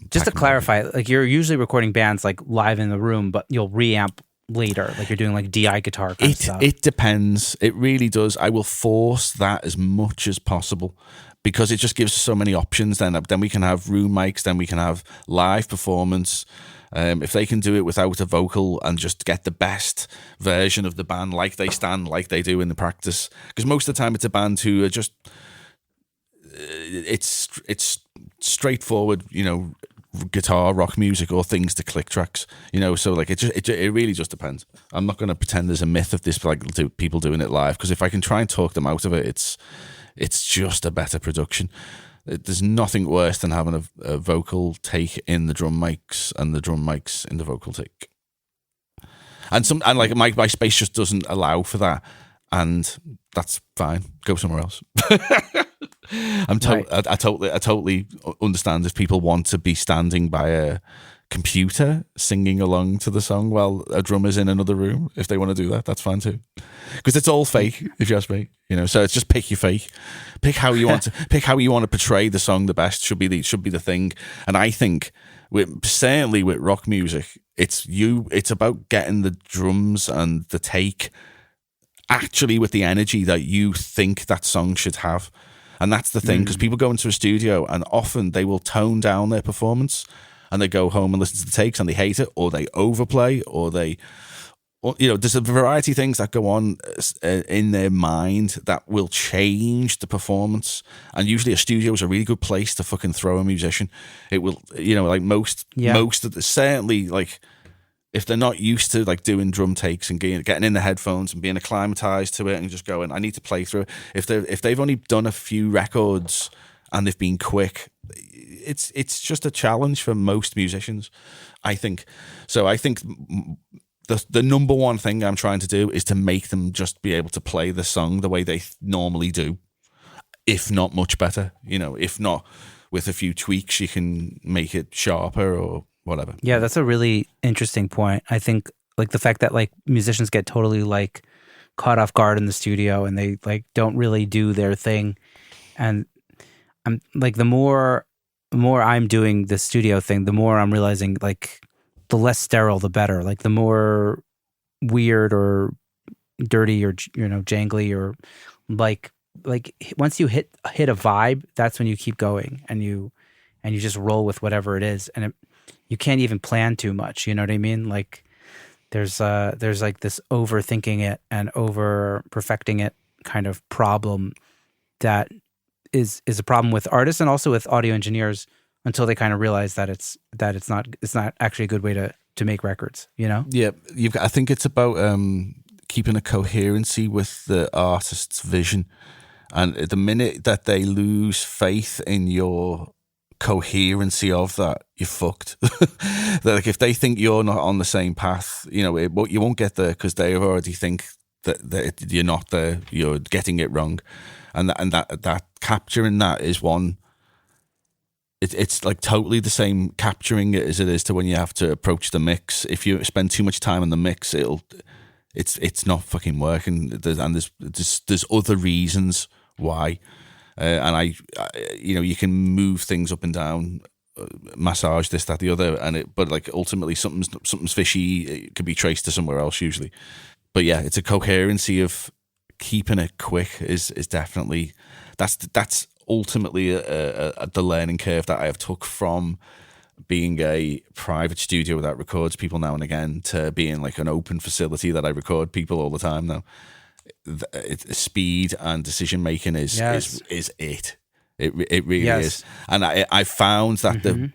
Just to clarify, like you're usually recording bands like live in the room, but you'll reamp later, like you're doing like DI guitar kind of stuff. It depends. It really does. I will force that as much as possible because it just gives us so many options. Then we can have room mics, then we can have live performance. If they can do it without a vocal and just get the best version of the band like they do in the practice, because most of the time it's a band who are just it's straightforward, guitar rock music or things to click tracks, so like it really just depends. I'm not going to pretend there's a myth of this like people doing it live, because if I can try and talk them out of it, it's just a better production. There's nothing worse than having a vocal take in the drum mics and the drum mics in the vocal take, and like my space just doesn't allow for that, and that's fine. Go somewhere else. I totally understand if people want to be standing by a computer singing along to the song while a drummer's in another room. If they want to do that, that's fine too, because it's all fake. If you ask me, so it's just pick your fake, pick how you want to portray the song the best. Should be the thing. And I think certainly with rock music, it's about getting the drums and the take actually with the energy that you think that song should have. And that's the thing, because people go into a studio and often they will tone down their performance and they go home and listen to the takes and they hate it, or they overplay, or there's a variety of things that go on in their mind that will change the performance. And usually a studio is a really good place to fucking throw a musician. It will, like most of the, certainly like, if they're not used to like doing drum takes and getting in the headphones and being acclimatized to it and just going, I need to play through it. If they've only done a few records and they've been quick, it's just a challenge for most musicians, I think. So I think the number one thing I'm trying to do is to make them just be able to play the song the way they normally do, if not much better. If not with a few tweaks, you can make it sharper or whatever. Yeah, that's a really interesting point. I think like the fact that like musicians get totally like caught off guard in the studio and they like don't really do their thing. And I'm like, the more I'm doing the studio thing, the more I'm realizing like the less sterile, the better. Like the more weird or dirty or, jangly or like once you hit a vibe, that's when you keep going and you just roll with whatever it is. And you can't even plan too much. You know what I mean? Like there's like this overthinking it and over perfecting it kind of problem that is a problem with artists and also with audio engineers until they kind of realize that it's not actually a good way to make records, Yeah. I think it's about keeping a coherency with the artist's vision. And the minute that they lose faith in your coherency of that, you're fucked. Like if they think you're not on the same path, you won't get there because they already think that you're not there. You're getting it wrong, and that capturing that is one. It's like totally the same capturing it as it is to when you have to approach the mix. If you spend too much time in the mix, it's not fucking working. There's other reasons why. And I you can move things up and down, massage this, that, the other, but like ultimately something's fishy. It could be traced to somewhere else usually. But yeah, it's a coherency of keeping it quick is definitely that's ultimately the learning curve that I have took from being a private studio that records people now and again to being like an open facility that I record people all the time now. Speed and decision making is it. It really is. And I found that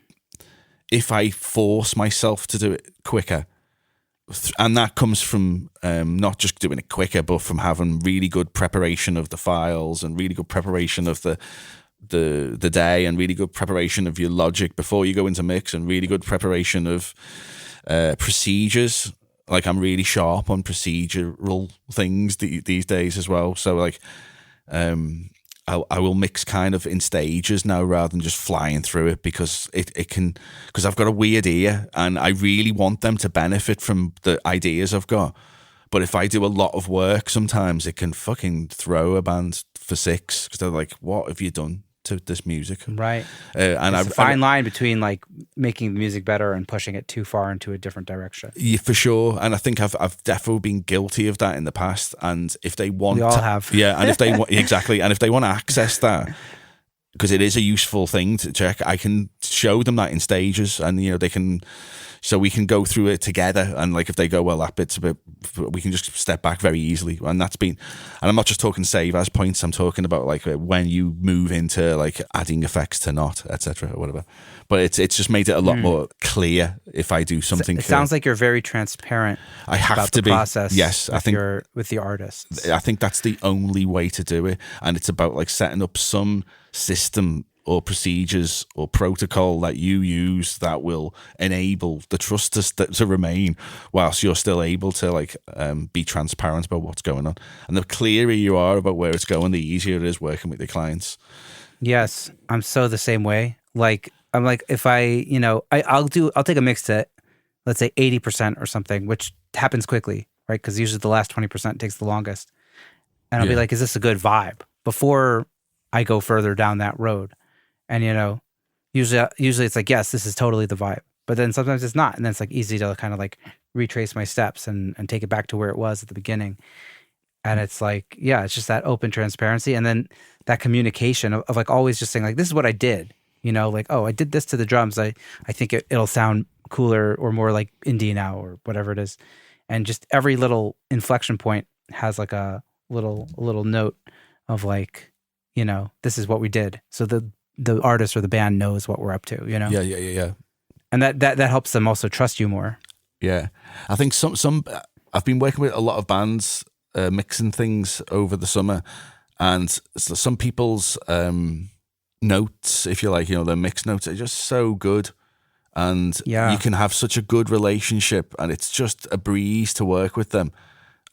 if I force myself to do it quicker, and that comes from not just doing it quicker, but from having really good preparation of the files and really good preparation of the day and really good preparation of your logic before you go into mix and really good preparation of procedures. Like I'm really sharp on procedural things these days as well. So like I will mix kind of in stages now rather than just flying through it because because I've got a weird ear and I really want them to benefit from the ideas I've got. But if I do a lot of work, sometimes it can fucking throw a band for six because they're like, what have you done to this music? Right. And it's a fine line between like making the music better and pushing it too far into a different direction. Yeah, for sure. And I think I've definitely been guilty of that in the past. And if they want, we all have. Yeah, and if they want exactly, and if they want to access that, because it is a useful thing to check, I can show them that in stages, and they can. So we can go through it together, and like if they go, well, that bit's a bit, we can just step back very easily. And that's been, and I'm not just talking save as points. I'm talking about like when you move into like adding effects to not, etc. or whatever. But it's just made it a lot more clear if I do something. It sounds like you're very transparent. I have about to the be. Process. Yes, I think with the artists. I think that's the only way to do it, and it's about like setting up some system or procedures or protocol that you use that will enable the trust to remain whilst you're still able to like be transparent about what's going on. And the clearer you are about where it's going, the easier it is working with your clients. Yes, I'm so the same way. Like I'm like, if I'll take a mix to, let's say 80% or something, which happens quickly, right? Because usually the last 20% takes the longest. And I'll be like, is this a good vibe? Before I go further down that road. And, usually it's like, yes, this is totally the vibe. But then sometimes it's not. And then it's like easy to kind of like retrace my steps and take it back to where it was at the beginning. And it's like, yeah, it's just that open transparency. And then that communication of like always just saying like, this is what I did, like, oh, I did this to the drums. I think it'll sound cooler or more like indie now or whatever it is. And just every little inflection point has like a little note of like, this is what we did. So the artist or the band knows what we're up to, Yeah. And that helps them also trust you more. Yeah. I think some I've been working with a lot of bands mixing things over the summer, and some people's notes, if you like, their mix notes are just so good, and you can have such a good relationship, and it's just a breeze to work with them,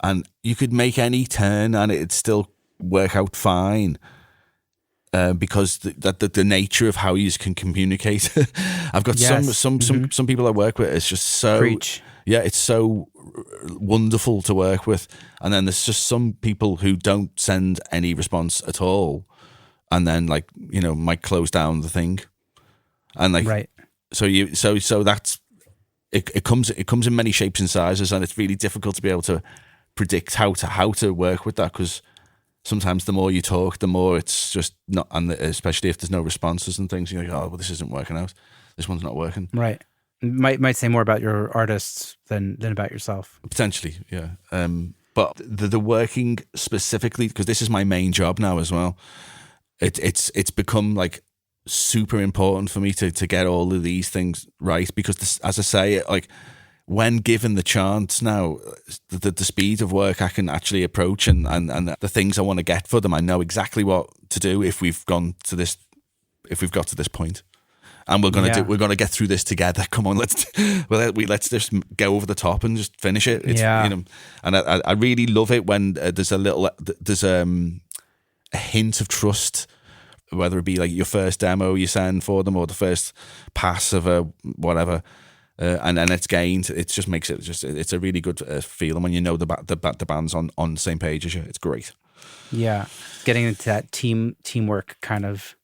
and you could make any turn and it'd still work out fine. Because the nature of how you can communicate. I've got some people I work with. It's just so it's so wonderful to work with. And then there's just some people who don't send any response at all, and then like might close down the thing, and like right. So that's it comes in many shapes and sizes, and it's really difficult to be able to predict how to work with that, because sometimes the more you talk, the more it's just not, and especially if there's no responses and things, you're like, oh, well, this isn't working out. This one's not working. Right. Might say more about your artists than about yourself. Potentially, yeah. But the working specifically, because this is my main job now as well, it's become like super important for me to get all of these things right, because as I say, like, when given the chance now, the speed of work I can actually approach and the things I want to get for them, I know exactly what to do if we've got to this point, and we're gonna get through this together. Come on, let's just go over the top and just finish it. And I really love it when there's a hint of trust, whether it be like your first demo you send for them or the first pass of a whatever. And then it's gained. It just makes it's a really good feeling when the band's on the same page as you. It's great. Yeah, getting into that teamwork kind of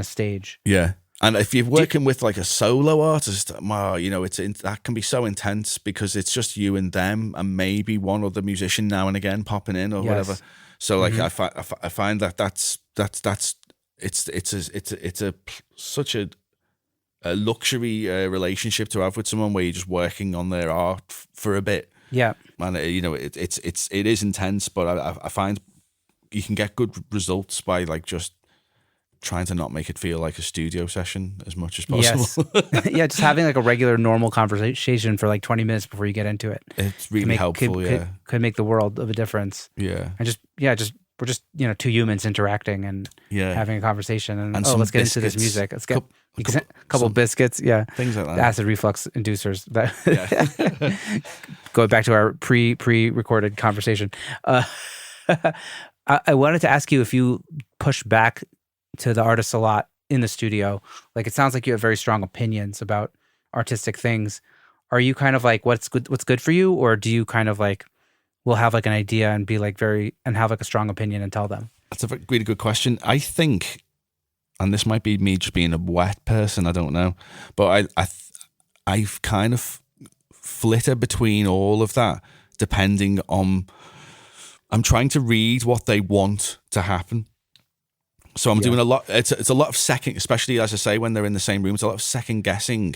stage. Yeah, and if you're working with like a solo artist, that can be so intense because it's just you and them, and maybe one other musician now and again popping in or whatever. So like Mhm. I find that that's such a luxury relationship to have with someone where you're just working on their art for a bit. Yeah. And it is intense, but I find you can get good results by like just trying to not make it feel like a studio session as much as possible. Yes. Yeah, just having like a regular normal conversation for like 20 minutes before you get into it. It's really make, helpful. could make the world of a difference. Yeah. And we're just two humans interacting and having a conversation, and let's get into this music. Let's get a couple biscuits, things like that. Acid reflux inducers. Yeah. Going back to our pre-recorded conversation, I wanted to ask you if you push back to the artists a lot in the studio. Like, it sounds like you have very strong opinions about artistic things. Are you kind of like what's good for you, or do you kind of like will have like an idea and be like and have like a strong opinion and tell them? That's a really good question. I think, and this might be me just being a wet person, I don't know, but I've kind of flitter between all of that, depending on. I'm trying to read what they want to happen. So I'm doing a lot. It's a lot of second, especially as I say, when they're in the same room. It's a lot of second guessing,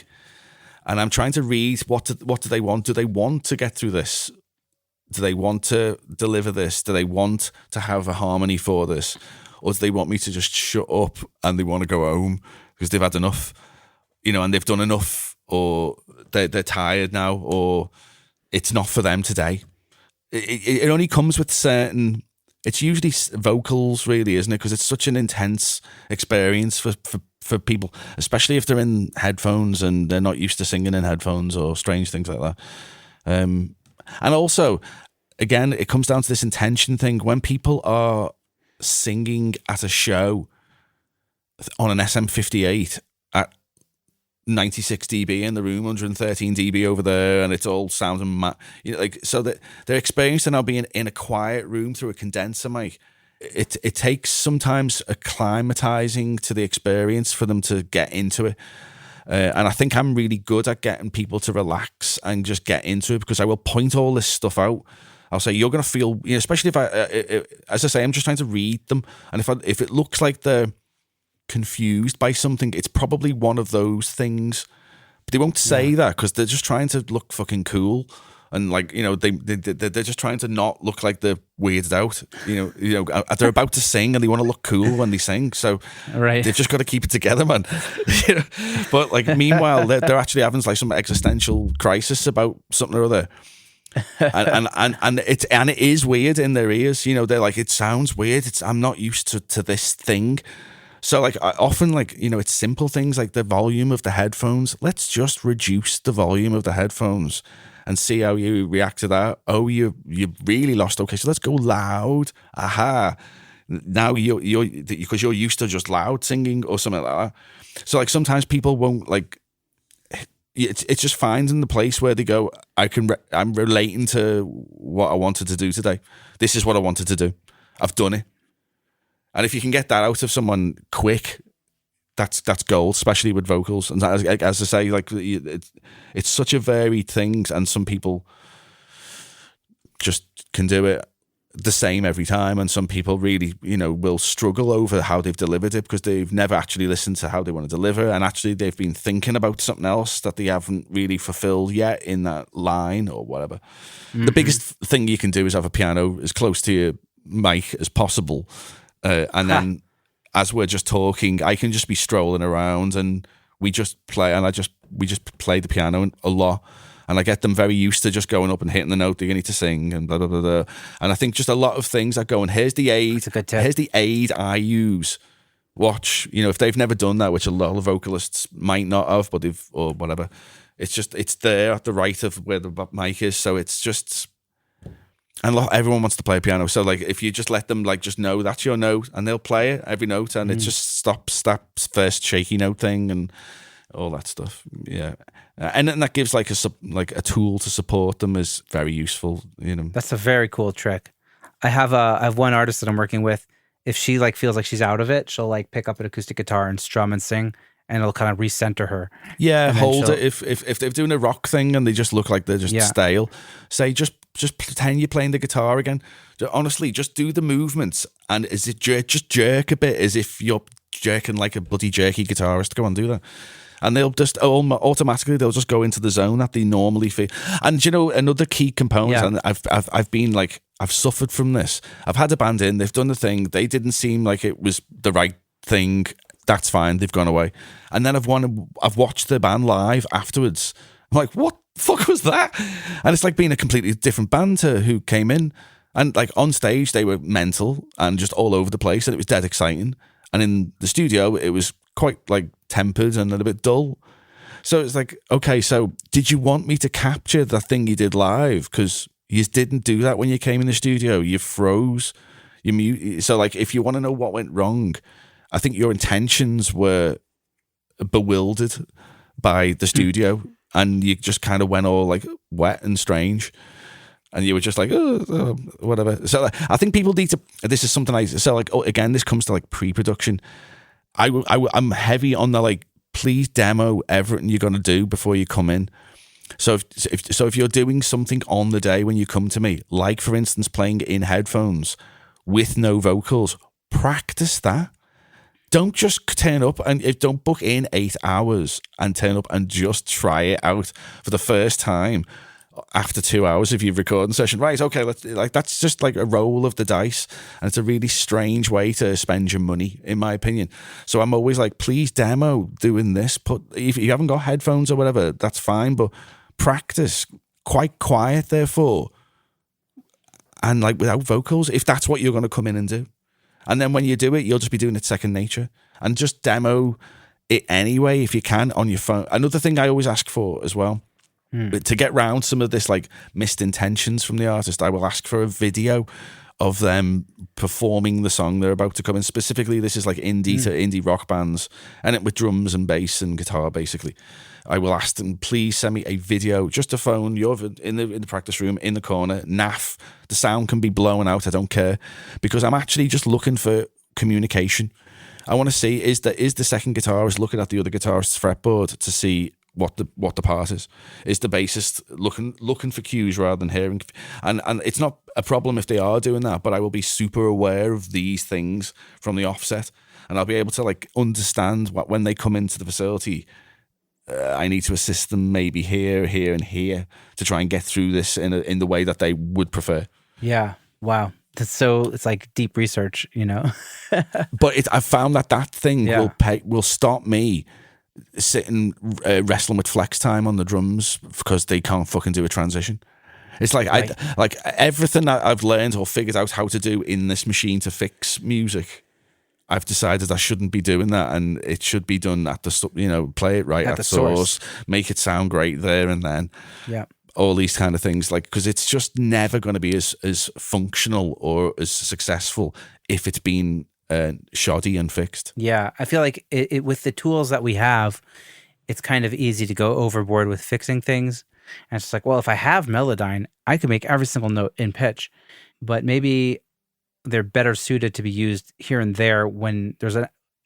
and I'm trying to read what do they want? Do they want to get through this? Do they want to deliver this? Do they want to have a harmony for this, or do they want me to just shut up and they want to go home because they've had enough, and they've done enough, or they're tired now, or it's not for them today. It only comes with certain. It's usually vocals, really, isn't it? Because it's such an intense experience for people, especially if they're in headphones and they're not used to singing in headphones or strange things like that. And also, again, it comes down to this intention thing. When people are singing at a show on an SM58 at 96 dB in the room, 113 dB over there, and it's all sounding so that their experience of now being in a quiet room through a condenser mic, it takes sometimes acclimatizing to the experience for them to get into it. And I think I'm really good at getting people to relax and just get into it, because I will point all this stuff out. I'll say, you're going to feel, especially if as I say, I'm just trying to read them. And if it looks like they're confused by something, it's probably one of those things. But they won't say that because they're just trying to look fucking cool. And they're just trying to not look like they're weirded out. They're about to sing and they want to look cool when they sing. So they've just got to keep it together, man. But meanwhile, they're actually having like some existential crisis about something or other. and it is weird in their ears. They're like, it sounds weird. I'm not used to this thing. So I often it's simple things like the volume of the headphones. Let's just reduce the volume of the headphones and see how you react to that. Oh, you really lost. Okay, so let's go loud. Aha. Now you're because you're used to just loud singing or something like that. So sometimes people won't it's just finding the place where they go, I'm relating to what I wanted to do today. This is what I wanted to do. I've done it. And if you can get that out of someone quick, that's gold, especially with vocals. And as I say, it's such a varied thing, and some people just can do it the same every time, and some people really, will struggle over how they've delivered it because they've never actually listened to how they want to deliver, and actually they've been thinking about something else that they haven't really fulfilled yet in that line or whatever. Mm-hmm. The biggest thing you can do is have a piano as close to your mic as possible. And then as we're just talking, I can just be strolling around and we just play, and we just play the piano a lot, and I get them very used to just going up and hitting the note that you need to sing and blah, blah, blah, blah. And I think just a lot of things that go, and here's the aid. Here's the aid I use. Watch, if they've never done that, which a lot of vocalists might not have, but or whatever. It's there at the right of where the mic is. So it's just, and everyone wants to play piano. So if you just let them just know that's your note, and they'll play it every note, and it just stops that first shaky note thing and all that stuff. Yeah. And then that gives a tool to support them is very useful. That's a very cool trick. I have one artist that I'm working with. If she feels like she's out of it, she'll pick up an acoustic guitar and strum and sing, and it'll kind of recenter her. Yeah, And then hold she'll- it. If they're doing a rock thing and they just look like they're just Yeah. stale, say just pretend you're playing the guitar again. Honestly, just do the movements and just jerk a bit as if you're jerking like a bloody jerky guitarist. Go on, do that. And they'll just automatically they'll just go into the zone that they normally feel. And you know, another key component, and I've been like, I've suffered from this. I've had a band in, they've done the thing, they didn't seem like it was the right thing. That's fine, they've gone away. And then I've watched the band live afterwards. I'm like, what the fuck was that? And it's like being a completely different band to who came in. And like on stage, they were mental and just all over the place, and it was dead exciting. And in the studio, it was quite like tempered and a little bit dull. So it's like, okay, so did you want me to capture the thing you did live? Because you didn't do that when you came in the studio. You froze. You mute. So like, if you want to know what went wrong, I think your intentions were bewildered by the studio, and you just kind of went all like wet and strange. And you were just like, oh, whatever. So I think people need to. This is something again, this comes to like pre-production. I'm heavy on the like, please demo everything you're gonna do before you come in. So if you're doing something on the day when you come to me, like for instance playing in headphones with no vocals, practice that. Don't just turn up and don't book in 8 hours and turn up and just try it out for the first time after 2 hours of your recording session. Right, okay, that's just like a roll of the dice, and it's a really strange way to spend your money, in my opinion. So I'm always like, please demo doing this. If you haven't got headphones or whatever, that's fine, but practice quite quiet, therefore, and like without vocals, if that's what you're going to come in and do. And then when you do it, you'll just be doing it second nature, and just demo it anyway if you can on your phone. Another thing I always ask for as well, to get round some of this like missed intentions from the artist, I will ask for a video of them performing the song they're about to come in. Specifically, this is like indie to indie rock bands, and it with drums and bass and guitar basically. I will ask them, please send me a video, just a phone, you're in the practice room, in the corner, naff. The sound can be blown out, I don't care, because I'm actually just looking for communication. I want to see, is the second guitarist looking at the other guitarist's fretboard to see what the part is? Is the bassist looking for cues rather than hearing? And it's not a problem if they are doing that, but I will be super aware of these things from the offset, and I'll be able to like understand what, when they come into the facility, I need to assist them maybe here, and here to try and get through this in the way that they would prefer. Yeah. Wow. It's like deep research, you know? But I've found that thing will stop me sitting wrestling with flex time on the drums because they can't fucking do a transition. It's like right. Like everything that I've learned or figured out how to do in this machine to fix music, I've decided I shouldn't be doing that, and it should be done at the, play it right at the source, make it sound great there and then. Yeah. All these kind of things, like, because it's just never going to be as functional or as successful if it's been shoddy and fixed. Yeah. I feel like it with the tools that we have, it's kind of easy to go overboard with fixing things. And it's just like, well, if I have Melodyne, I can make every single note in pitch, but maybe they're better suited to be used here and there when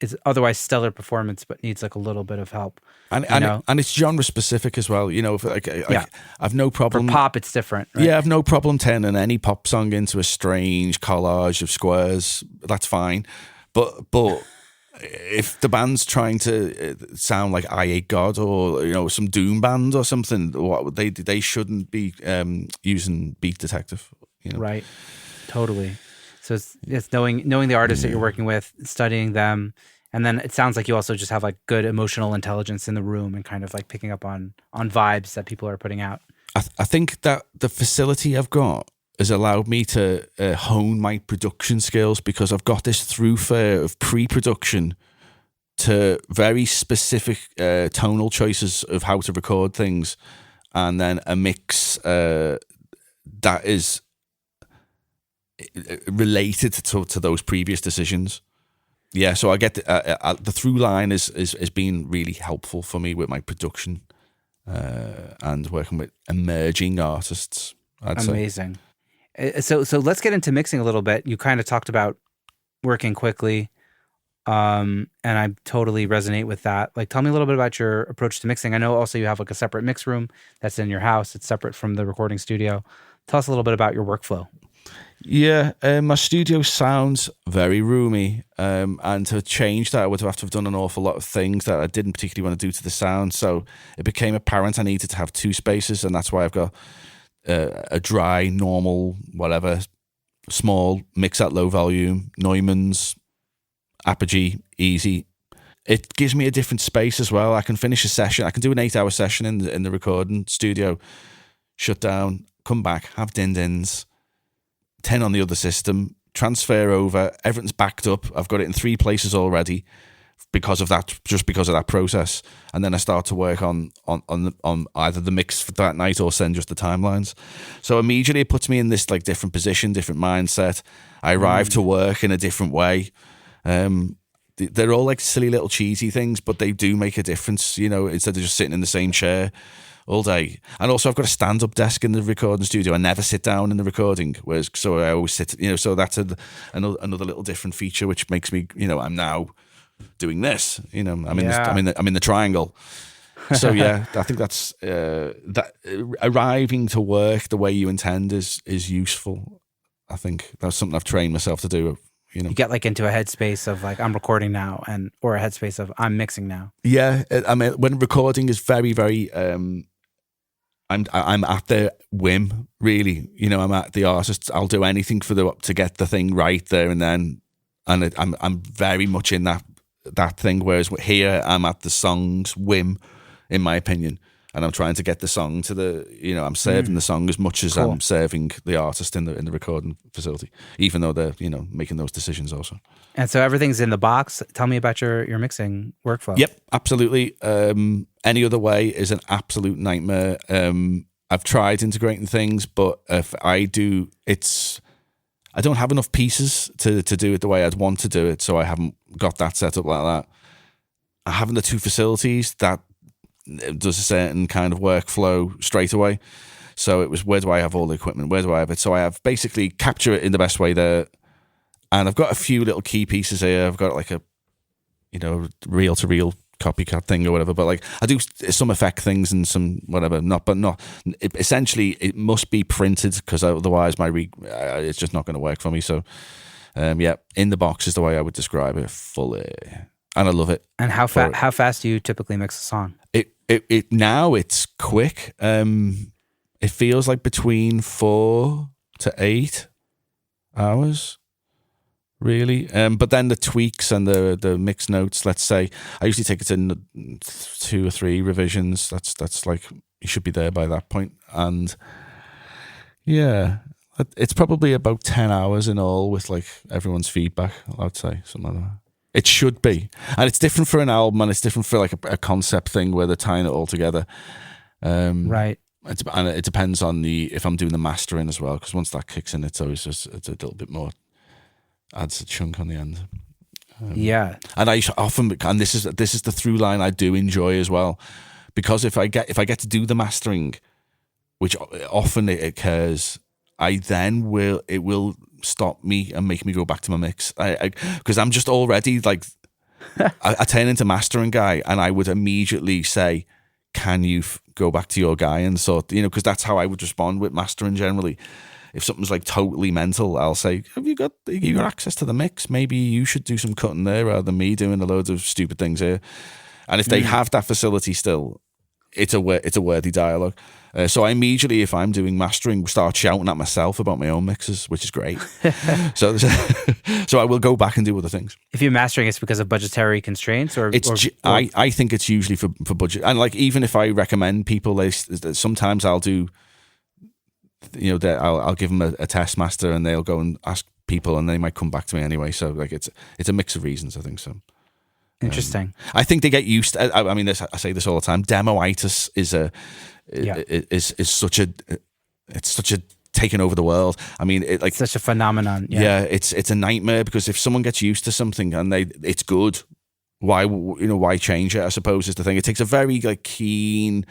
it's otherwise stellar performance, but needs like a little bit of help. And it's genre specific as well. I've no problem. For pop, it's different. Right? Yeah, I've no problem turning any pop song into a strange collage of squares. That's fine. But if the band's trying to sound like I Hate God or some doom band or something, they shouldn't be using Beat Detective. Right. Totally. So it's knowing the artists that you're working with, studying them, and then it sounds like you also just have like good emotional intelligence in the room and kind of like picking up on vibes that people are putting out. I think that the facility I've got has allowed me to hone my production skills, because I've got this throughfare of pre-production to very specific tonal choices of how to record things, and then a mix that is related to those previous decisions. Yeah, so I get the through line has been really helpful for me with my production and working with emerging artists. Amazing. So let's get into mixing a little bit. You kind of talked about working quickly. And I totally resonate with that. Like, tell me a little bit about your approach to mixing. I know also you have like a separate mix room that's in your house. It's separate from the recording studio. Tell us a little bit about your workflow. Yeah, my studio sounds very roomy, and to change that, I would have to have done an awful lot of things that I didn't particularly want to do to the sound. So it became apparent I needed to have two spaces, and that's why I've got a dry, normal, whatever, small mix at low volume, Neumann's, Apogee, easy. It gives me a different space as well. I can finish a session. I can do an 8-hour session in the recording studio, shut down, come back, have din-dins, 10 on the other system, transfer over, everything's backed up. I've got it in 3 places already because of that, just because of that process. And then I start to work on either the mix for that night or send just the timelines. So immediately it puts me in this like different position, different mindset. I arrive to work in a different way. They're all like silly little cheesy things, but they do make a difference, you know, instead of just sitting in the same chair all day. And also I've got a stand-up desk in the recording studio. I never sit down in the recording, so I always sit, you know, so that's another little different feature, which makes me, you know, I'm now doing this, you know, I'm in the triangle. So yeah, I think that's that arriving to work the way you intend is useful. I think that's something I've trained myself to do. You know, you get like into a headspace of like, I'm recording now, or a headspace of I'm mixing now. Yeah, I mean, when recording is very, very, I'm at their whim, really. You know, I'm at the artist. I'll do anything to get the thing right there and then, and I'm very much in that thing. Whereas here, I'm at the song's whim, in my opinion, and I'm trying to get the song to the, you know, I'm serving the song as much as I'm serving the artist in the recording facility, even though they're, you know, making those decisions also. And so everything's in the box. Tell me about your mixing workflow. Yep, absolutely. Any other way is an absolute nightmare. I've tried integrating things, but if I do, I don't have enough pieces to do it the way I'd want to do it, so I haven't got that set up like that. Having the 2 facilities, that does a certain kind of workflow straight away. So it was, where do I have all the equipment? Where do I have it? So I have basically capture it in the best way there. And I've got a few little key pieces here. I've got like a, you know, reel-to-reel copycat thing or whatever. But like I do some effect things and some whatever. Essentially, it must be printed because otherwise it's just not going to work for me. So yeah, in the box is the way I would describe it fully. And I love it. And how fast do you typically mix a song? It now it's quick. It feels like between 4 to 8 hours, really. But then the tweaks and the mix notes. Let's say I usually take it to 2 or 3 revisions. That's like you should be there by that point. And yeah, it's probably about 10 hours in all with like everyone's feedback. I'd say something like that. It should be. And it's different for an album and it's different for like a concept thing where they're tying it all together. Right. And it depends on if I'm doing the mastering as well, because once that kicks in, it's always it's a little bit more, adds a chunk on the end. Yeah. And I often, and this is the through line I do enjoy as well, because if I get to do the mastering, which often it occurs, it will stop me and make me go back to my mix. Because I'm just already like, I turn into mastering guy, and I would immediately say, can you go back to your guy and sort, you know, because that's how I would respond with mastering generally. If something's like totally mental, I'll say, have you got access to the mix? Maybe you should do some cutting there rather than me doing a load of stupid things here. And if they have that facility still, it's a worthy dialogue. So I immediately, if I'm doing mastering, start shouting at myself about my own mixes, which is great. so I will go back and do other things. If you're mastering, it's because of budgetary constraints, I think it's usually for budget. And like, even if I recommend people, sometimes I'll do, you know, I'll give them a test master and they'll go and ask people and they might come back to me anyway. So like, it's a mix of reasons, I think so. Interesting. I think they get used to, I mean, I say this all the time, demoitis is such a taken over the world. I mean, it's such a phenomenon. Yeah, it's a nightmare, because if someone gets used to something and it's good, why change it? I suppose is the thing. It takes a very like keen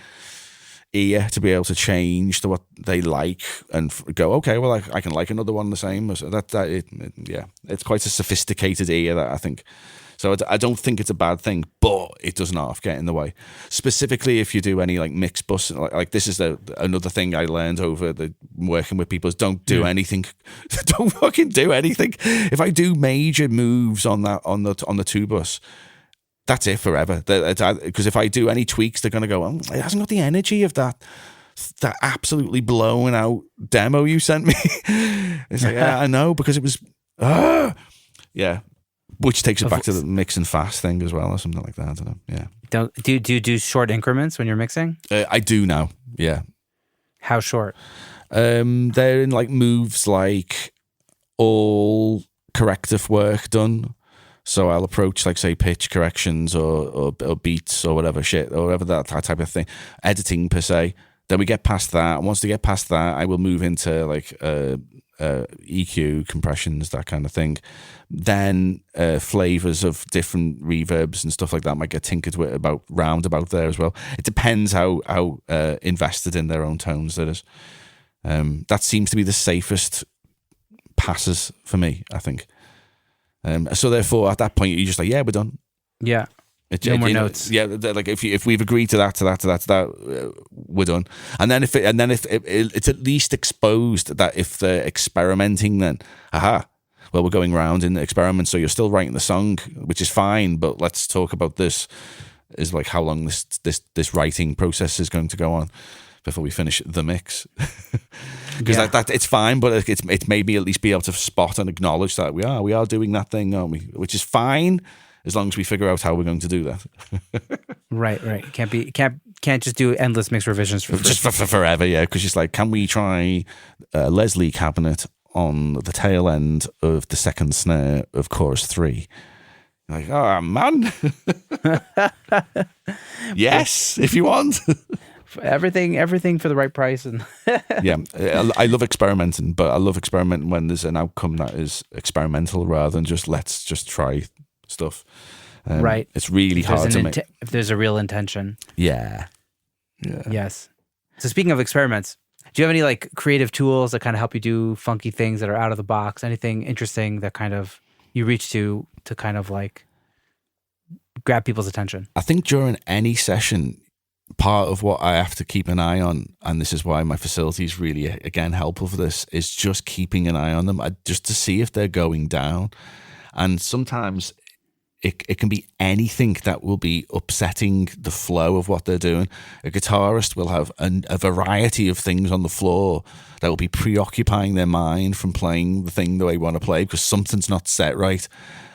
ear to be able to change to what they like and go, okay, well, I can like another one the same. So it's quite a sophisticated ear, that I think. So I don't think it's a bad thing, but it doesn't half get in the way. Specifically, if you do any like mix bus, like this is another thing I learned over the working with people is don't do anything. Don't fucking do anything. If I do major moves on the two bus, that's it forever. Because if I do any tweaks, they're going to go, oh, it hasn't got the energy of that absolutely blown out demo you sent me. It's like, yeah, I know, because it was, yeah. Which takes it back to the mix and fast thing as well, or something like that. I don't know. Yeah. Do you do short increments when you're mixing? I do now. Yeah. How short? They're in like moves like all corrective work done. So I'll approach like say pitch corrections or beats or whatever shit or whatever that type of thing. Editing per se. Then we get past that. Once we get past that, I will move into like EQ, compressions, that kind of thing. Then flavors of different reverbs and stuff like that might get tinkered with about there as well. It depends how invested in their own tones that is. That seems to be the safest passes for me, I think. So therefore, at that point, you're just like, yeah, we're done. Yeah. No more notes. Yeah, like if we've agreed to that, we're done. And then if it's at least exposed that if they're experimenting, then well, we're going round in the experiment, so you're still writing the song, which is fine. But let's talk about this. Is like how long this writing process is going to go on before we finish the mix. Because that it's fine, but it's made me at least be able to spot and acknowledge that we are doing that thing, aren't we? Which is fine. As long as we figure out how we're going to do that. Right. Can't just do endless mix revisions for forever. Yeah, because it's like, can we try Leslie cabinet on the tail end of the second snare of chorus 3? Like, oh man, yes, if you want. Everything for the right price. And yeah, I love experimenting, but I love experimenting when there's an outcome that is experimental rather than just let's just try stuff. Right. It's really hard to make. If there's a real intention. Yeah. Yes. So speaking of experiments, do you have any like creative tools that kind of help you do funky things that are out of the box? Anything interesting that kind of you reach to kind of like grab people's attention? I think during any session, part of what I have to keep an eye on, and this is why my facility is really, again, helpful for this, is just keeping an eye on them, just to see if they're going down. And sometimes it can be anything that will be upsetting the flow of what they're doing. A guitarist will have a variety of things on the floor that will be preoccupying their mind from playing the thing that they want to play because something's not set right.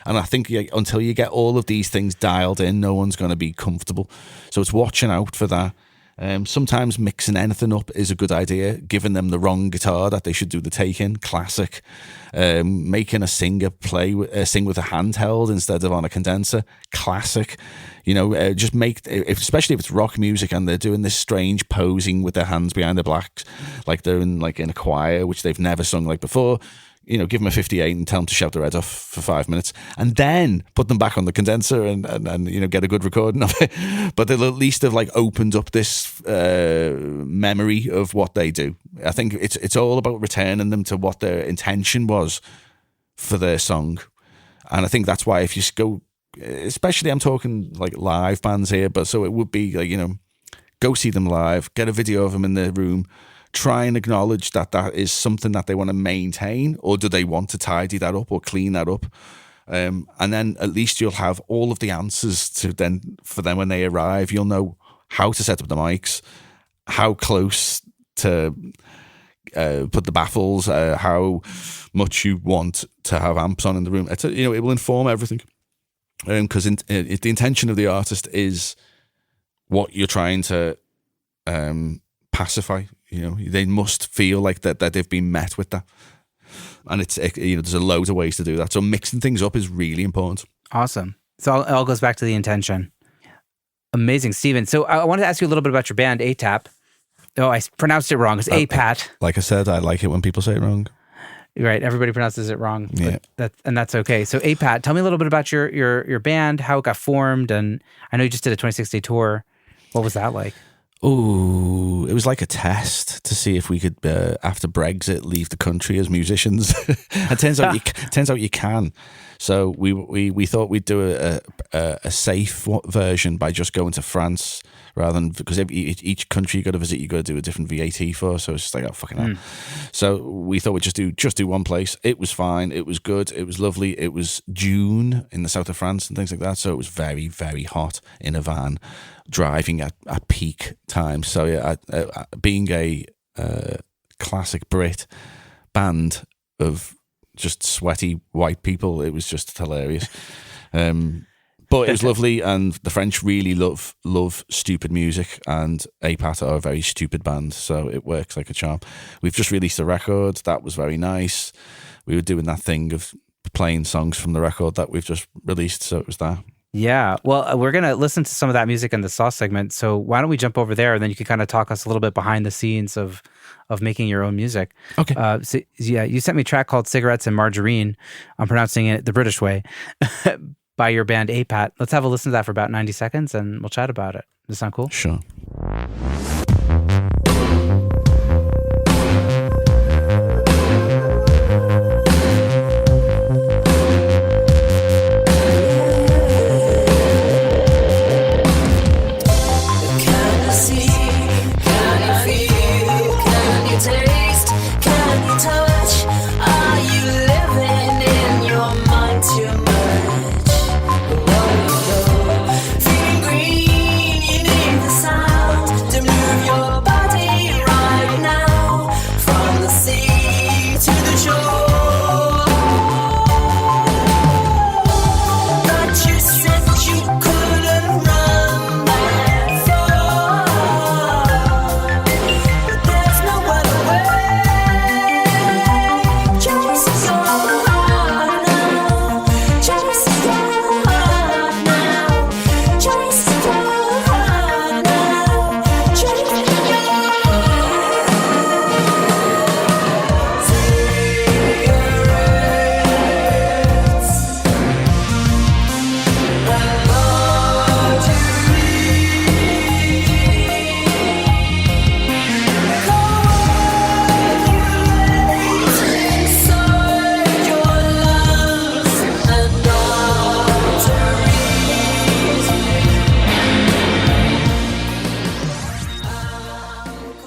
And I think until you get all of these things dialed in, no one's going to be comfortable. So it's watching out for that. Sometimes mixing anything up is a good idea. Giving them the wrong guitar that they should do the take-in, classic. Making a singer sing with a handheld instead of on a condenser, classic. Just especially if it's rock music and they're doing this strange posing with their hands behind their backs, like they're in a choir, which they've never sung like before. Give them a 58 and tell them to shout their head off for 5 minutes and then put them back on the condenser and get a good recording of it. But they'll at least have opened up this memory of what they do. I think it's all about returning them to what their intention was for their song. And I think that's why if you go, especially I'm talking live bands here, but so it would be go see them live, get a video of them in their room, try and acknowledge that is something that they want to maintain, or do they want to tidy that up or clean that up? And then at least you'll have all of the answers for them when they arrive. You'll know how to set up the mics, how close to put the baffles, how much you want to have amps on in the room. It will inform everything. Because the intention of the artist is what you're trying to pacify. They must feel like that they've been met with that, and it's there's a load of ways to do that. So mixing things up is really important. Awesome. So it all goes back to the intention. Amazing, Stephen. So I wanted to ask you a little bit about your band, ATAP. Oh, I pronounced it wrong. It's APAT. Like I said, I like it when people say it wrong. Right. Everybody pronounces it wrong. Yeah. That's okay. So APAT, tell me a little bit about your band, how it got formed, and I know you just did a 26-day tour. What was that like? Oh, it was like a test to see if we could, after Brexit, leave the country as musicians. It turns out you can. So we thought we'd do a safe version by just going to France rather than, because each country you got to visit, you got to do a different VAT for. So it's just like, oh, fucking hell. So we thought we'd just do one place. It was fine. It was good. It was lovely. It was June in the south of France and things like that. So it was very, very hot in a van, driving at peak time. So yeah, being a classic Brit band of just sweaty white people, it was just hilarious. But it was lovely, and the French really love stupid music, and APAT are a very stupid band, so it works like a charm. We've just released a record. That was very nice. We were doing that thing of playing songs from the record that we've just released, so it was that. Yeah, well, we're going to listen to some of that music in the Sauce segment, so why don't we jump over there, and then you can kind of talk us a little bit behind the scenes of making your own music. Okay. So, yeah, you sent me a track called Cigarettes and Margarine. I'm pronouncing it the British way, by your band APAT. Let's have a listen to that for about 90 seconds, and we'll chat about it. Does that sound cool? Sure.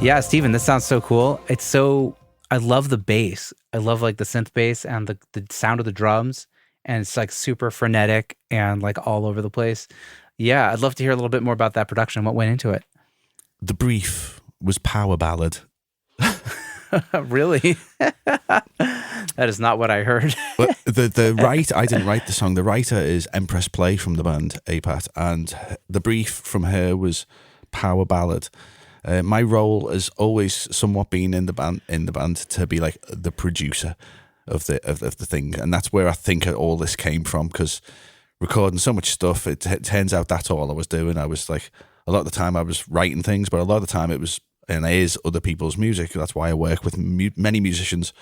Yeah, Steven, this sounds so cool. I love the bass. I love like the synth bass and the sound of the drums. And it's like super frenetic and like all over the place. Yeah, I'd love to hear a little bit more about that production. What went into it? The brief was power ballad. Really? That is not what I heard. But I didn't write the song. The writer is Empress Play from the band APAT, and the brief from her was power ballad. My role has always somewhat been in the band to be like the producer of the thing, and that's where I think all this came from, because recording so much stuff, it turns out that's all I was doing. I was like, a lot of the time I was writing things, but a lot of the time it was and is other people's music. That's why I work with many musicians.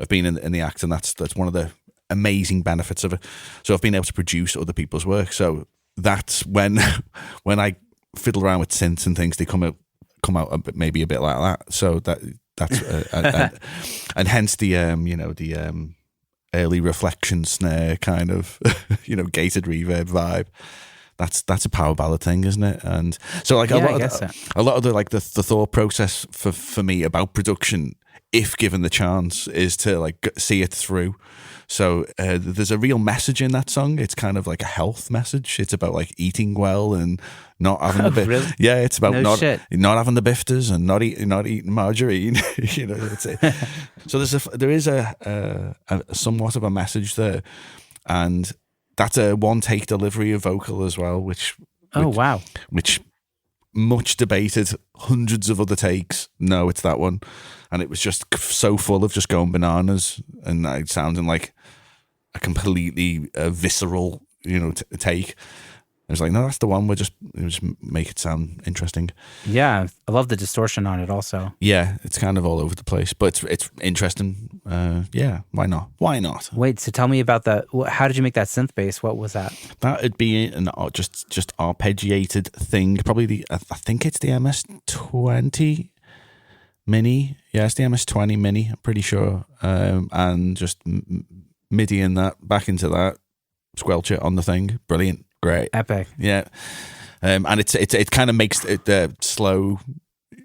I've been in the act, and that's one of the amazing benefits of it. So I've been able to produce other people's work. So that's when I fiddle around with synths and things, they come out maybe a bit like that. So that's and hence the early reflection snare kind of gated reverb vibe. That's a power ballad thing, isn't it? And so like a lot of the thought process for me about production, if given the chance, is to like see it through. So there's a real message in that song. It's kind of like a health message. It's about like eating well and not having the really? Yeah, it's about not having the bifters and not eating margarine. So there is a somewhat of a message there, and that's a one take delivery of vocal as well, which much debated, hundreds of other takes. No, it's that one. And it was just so full of just going bananas, and it sounding like a completely visceral, take. It was like, no, that's the one. We'll just make it sound interesting. Yeah, I love the distortion on it also. Yeah, it's kind of all over the place, but it's interesting. Yeah, why not? Why not? Wait, so tell me about that. How did you make that synth bass? What was that? That'd be an just arpeggiated thing. Probably I think it's the MS-20 Mini. Yeah, it's the MS-20 Mini. I'm pretty sure. And just MIDI in that, back into that, squelch it on the thing. Brilliant. Great. Epic. Yeah. And it kind of makes it slow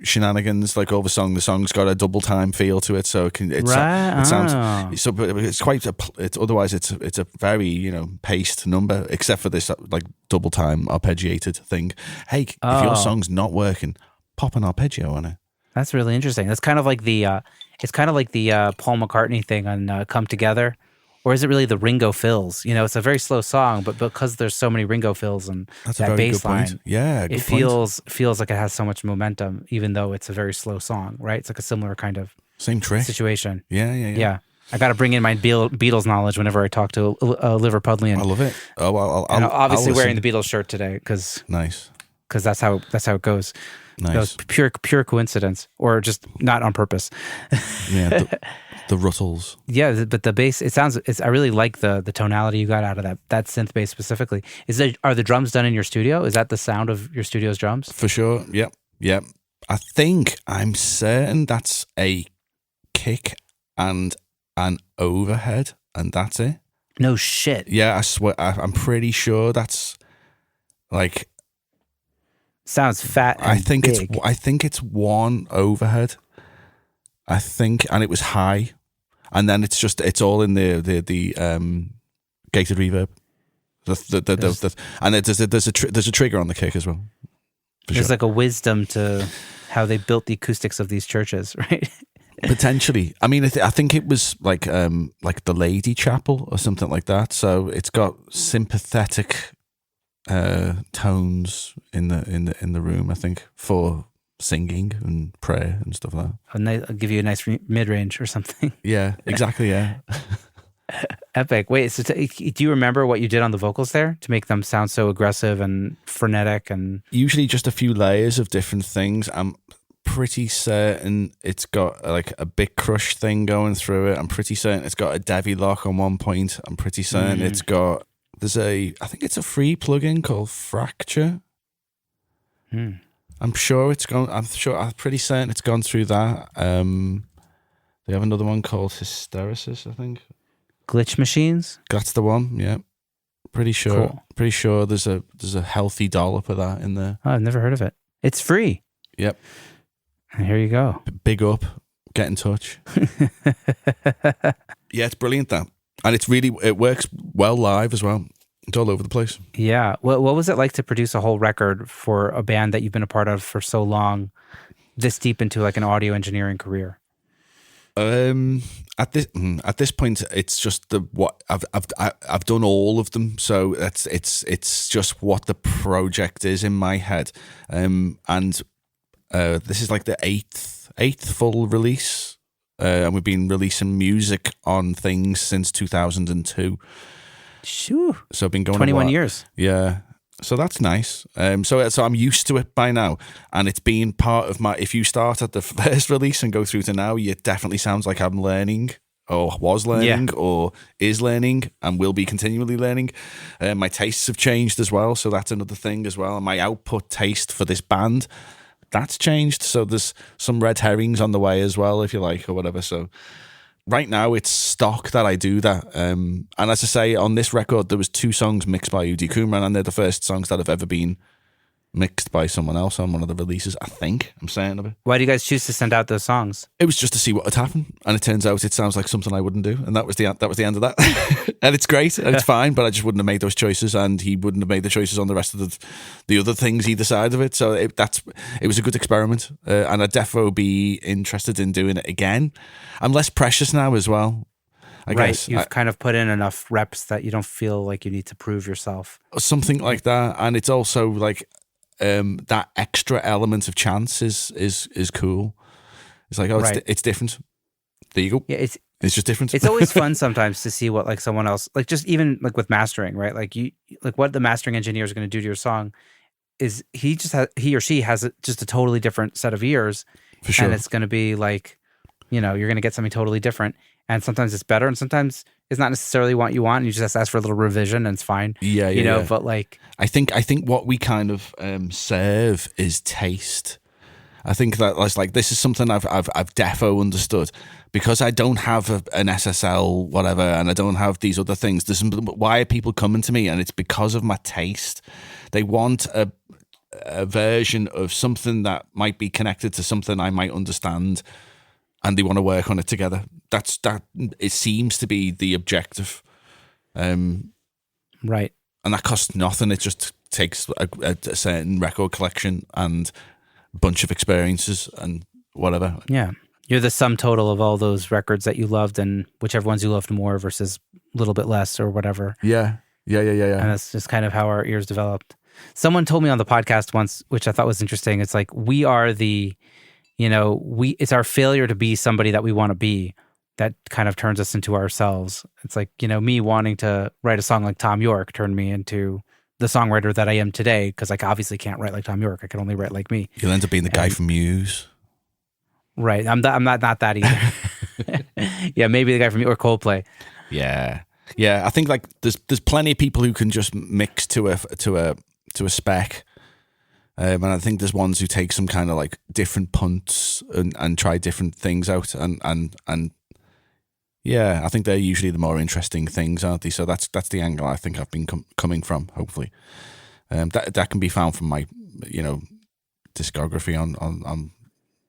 shenanigans like over the song's got a double time feel to it, so it sounds so, but it's quite otherwise it's a very paced number, except for this like double time arpeggiated thing. Hey, if your song's not working, pop an arpeggio on it. That's really interesting. That's kind of like the Paul McCartney thing on Come Together. Or is it really the Ringo fills? It's a very slow song, but because there's so many Ringo fills and that bass line, it feels like it has so much momentum, even though it's a very slow song, right? It's like a similar kind of same trick situation. Yeah. I got to bring in my Beatles knowledge whenever I talk to a Liverpudlian. I love it. Oh, I'm obviously wearing the Beatles shirt today because that's how it goes. Nice. That was pure coincidence, or just not on purpose. Yeah. The Ruttles. Yeah, but the bass, I really like the tonality you got out of that synth bass specifically. Are the drums done in your studio? Is that the sound of your studio's drums? For sure. Yep. I'm certain that's a kick and an overhead, and that's it. No shit. Yeah, I swear, I'm pretty sure that's like... Sounds fat and I think big. I think it's one overhead. I think, and it was high, and then it's all in the gated reverb. And there's a trigger on the kick as well. There's like a wisdom to how they built the acoustics of these churches, right? Potentially. I mean, I think it was like the Lady Chapel or something like that. So it's got sympathetic tones in the room, I think, for singing and prayer and stuff like that. I'll give you a nice mid-range or something. Yeah, exactly, yeah. Epic. Wait, so do you remember what you did on the vocals there to make them sound so aggressive and frenetic? And usually just a few layers of different things. I'm pretty certain it's got like a bit crush thing going through it. I'm pretty certain it's got a Devi lock on one point. I'm pretty certain I think it's a free plugin called Fracture. I'm pretty certain it's gone through that. They have another one called Hysteresis, I think. Glitch Machines? That's the one, yeah. Pretty sure. Cool. Pretty sure there's a healthy dollop of that in there. Oh, I've never heard of it. It's free. Yep. And here you go. Big up. Get in touch. Yeah, it's brilliant, that. And it works well live as well. It's all over the place. Yeah. What was it like to produce a whole record for a band that you've been a part of for so long, this deep into like an audio engineering career? At this point, it's just what I've done all of them, so it's just what the project is in my head. And this is like the eighth full release, and we've been releasing music on things since 2002. Shoo. So I've been going 21 years. Yeah. So that's nice. So I'm used to it by now, and it's been part of my. If you start at the first release and go through to now, it definitely sounds like I'm learning, or was learning, or is learning, and will be continually learning. My tastes have changed as well, so that's another thing as well. And my output taste for this band, that's changed. So there's some red herrings on the way as well, if you like, or whatever. So right now it's stock that I do that. And as I say, on this record, there was 2 songs mixed by Udi Kumran, and they're the first songs that have ever been mixed by someone else on one of the releases, I think. I'm saying of it. Why do you guys choose to send out those songs? It was just to see what would happen, and it turns out it sounds like something I wouldn't do, and that was the end of that. And it's great, and it's fine, but I just wouldn't have made those choices, and he wouldn't have made the choices on the rest of the other things either side of it. So it was a good experiment, and I'd defo be interested in doing it again. I'm less precious now as well. I guess you've kind of put in enough reps that you don't feel like you need to prove yourself. Something like that, and it's also like that extra element of chance is cool. It's like, it's different. There you go. Yeah, It's just different. It's always fun sometimes to see what like someone else, like just even like with mastering, right? Like like what the mastering engineer is going to do to your song is he or she has just a totally different set of ears, For sure. and it's going to be like, you're going to get something totally different. And sometimes it's better, and sometimes it's not necessarily what you want. And you just have to ask for a little revision, and it's fine. Yeah. But like, I think what we kind of serve is taste. I think that like this is something I've defo understood, because I don't have an SSL whatever, and I don't have these other things. Why are people coming to me? And it's because of my taste. They want a version of something that might be connected to something I might understand, and they want to work on it together. That it seems to be the objective, right? And that costs nothing. It just takes a certain record collection and bunch of experiences and whatever. Yeah. You're the sum total of all those records that you loved, and whichever ones you loved more versus a little bit less or whatever. Yeah. And that's just kind of how our ears developed. Someone told me on the podcast once, which I thought was interesting. It's like, we are it's our failure to be somebody that we want to be that kind of turns us into ourselves. It's like, me wanting to write a song like Tom York turned me into the songwriter that I am today, because I obviously can't write like Tom York. I can only write like me. You'll end up being the guy from Muse. Right. I'm not that either. Yeah, maybe the guy from or Coldplay. Yeah. I think like there's plenty of people who can just mix to a spec. And I think there's ones who take some kind of like different punts and try different things out, and yeah, I think they're usually the more interesting things, aren't they? So that's the angle I think I've been coming from. Hopefully, that can be found from my discography on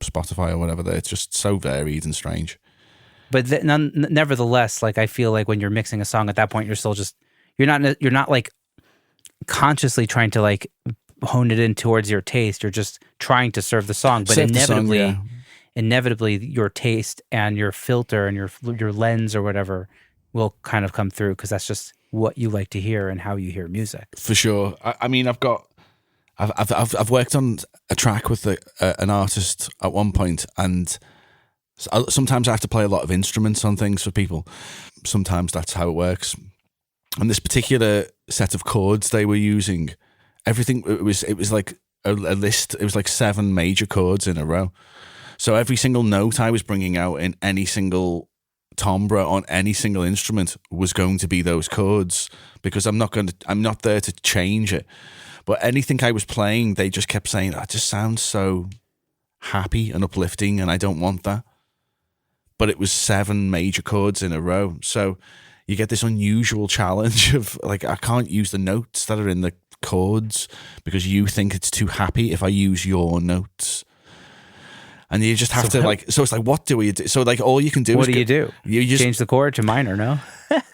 Spotify or whatever. It's just so varied and strange. But nevertheless, like I feel like when you're mixing a song at that point, you're still just you're not like consciously trying to like hone it in towards your taste. You're just trying to serve the song, but inevitably your taste and your filter and your lens or whatever will kind of come through, because that's just what you like to hear and how you hear music. For sure. I mean, I've worked on a track with an artist at one point, and sometimes I have to play a lot of instruments on things for people. Sometimes that's how it works. And this particular set of chords they were using, everything, it was like a list. It was like 7 major chords in a row. So every single note I was bringing out in any single timbre on any single instrument was going to be those chords, because I'm not there to change it. But anything I was playing, they just kept saying, that just sounds so happy and uplifting, and I don't want that. But it was 7 major chords in a row. So you get this unusual challenge of like, I can't use the notes that are in the chords because you think it's too happy if I use your notes. And you just have to like, so it's like, what do we do? So like, all you can do what do you do? You just change the chord to minor, no?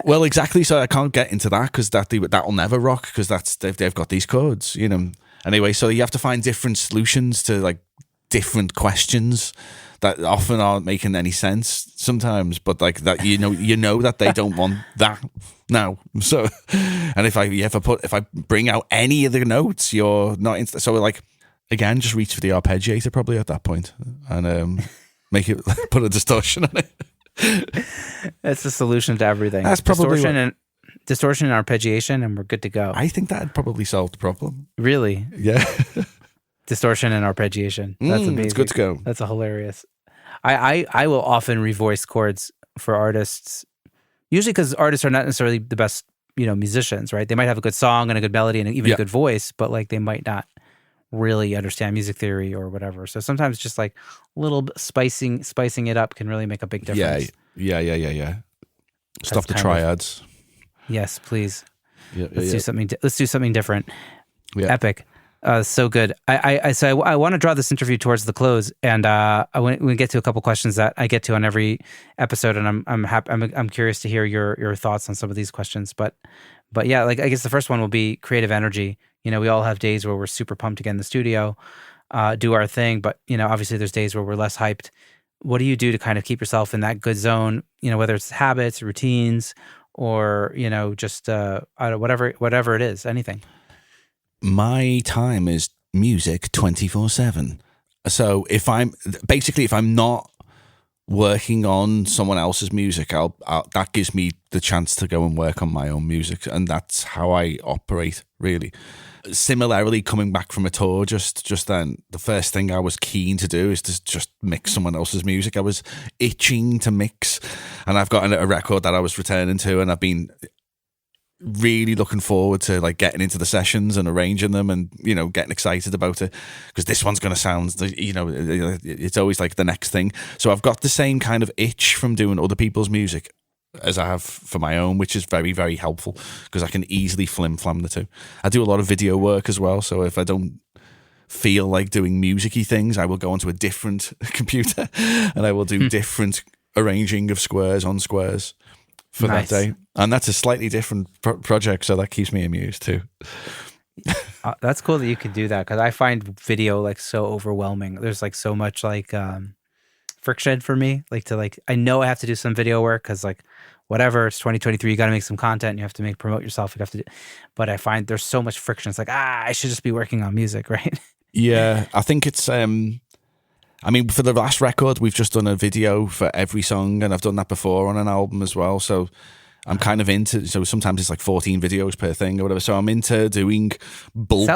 Well, exactly. So I can't get into that because that'll never rock, because they've got these chords, Anyway, so you have to find different solutions to like different questions that often aren't making any sense sometimes, but like that, that they don't want that now. So, and if I bring out any of the notes, you're not so like, again, just reach for the arpeggiator probably at that point and make it put a distortion on it. That's the solution to everything. That's probably distortion and arpeggiation, and we're good to go. I think that'd probably solve the problem. Really? Yeah. Distortion and arpeggiation. That's amazing. It's good to go. That's a hilarious. I will often revoice chords for artists, usually because artists are not necessarily the best, musicians, right? They might have a good song and a good melody and even a good voice, but like they might not really understand music theory or whatever. So sometimes just like a little bit spicing it up can really make a big difference. Yeah. Stop the triads. Yes, please. Let's do something. Let's do something different. Yeah. Epic. So good. I want to draw this interview towards the close, and we get to a couple questions that I get to on every episode, and I'm curious to hear your thoughts on some of these questions. But yeah, like I guess the first one will be creative energy. We all have days where we're super pumped to get in the studio, do our thing, but obviously there's days where we're less hyped. What do you do to kind of keep yourself in that good zone? Whether it's habits, routines, or just whatever it is, anything. My time is music 24/7. So if I'm not working on someone else's music, that gives me the chance to go and work on my own music, and that's how I operate, really. Similarly, coming back from a tour just then, the first thing I was keen to do is to just mix someone else's music. I was itching to mix, and I've got a record that I was returning to, and I've been really looking forward to like getting into the sessions and arranging them, and getting excited about it, because this one's going to sound, it's always like the next thing. So I've got the same kind of itch from doing other people's music as I have for my own, which is very, very helpful, because I can easily flim-flam the two. I do a lot of video work as well, so if I don't feel like doing music-y things, I will go onto a different computer and I will do different arranging of squares on squares for that day. And that's a slightly different project, so that keeps me amused too. That's cool that you can do that, because I find video like so overwhelming. There's like so much like friction for me, I know I have to do some video work, because like whatever, it's 2023, you got to make some content, you have to promote yourself, you have to do, but I find there's so much friction. It's like, I should just be working on music, right? Yeah, I think it's for the last record, we've just done a video for every song, and I've done that before on an album as well, so I'm kind of into, so sometimes it's like 14 videos per thing or whatever, so I'm into doing bulk.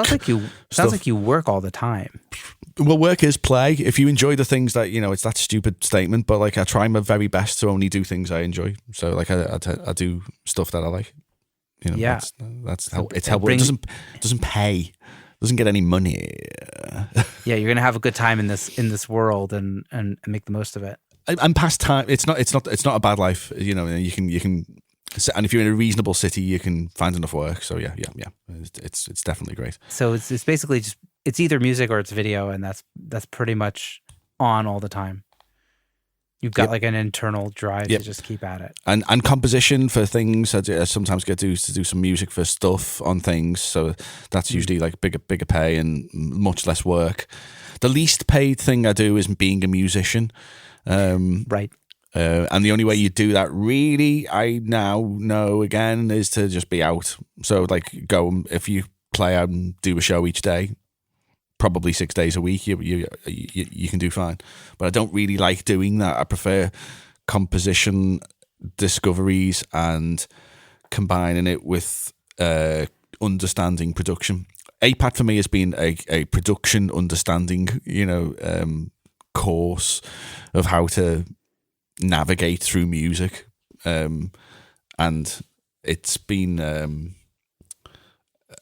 Sounds like you work all the time. Well, work is play. If you enjoy the things that, it's that stupid statement, but like I try my very best to only do things I enjoy. So like I do stuff that I like. Yeah. That's how it's helpful. It doesn't pay. Doesn't get any money. Yeah, you're gonna have a good time in this world and make the most of it. And past time, it's not a bad life. You can, and if you're in a reasonable city, you can find enough work. So yeah, it's definitely great. So it's basically just, it's either music or it's video, and that's pretty much on all the time. You've got like an internal drive to just keep at it. And composition for things. I sometimes get to do some music for stuff on things. So that's usually like bigger pay and much less work. The least paid thing I do is being a musician. Right. And the only way you do that, really, I now know again, is to just be out. So like go, if you play out and do a show each day, probably 6 days a week, you can do fine. But I don't really like doing that. I prefer composition discoveries and combining it with understanding production. APAT for me has been a production understanding, course of how to navigate through music, and it's been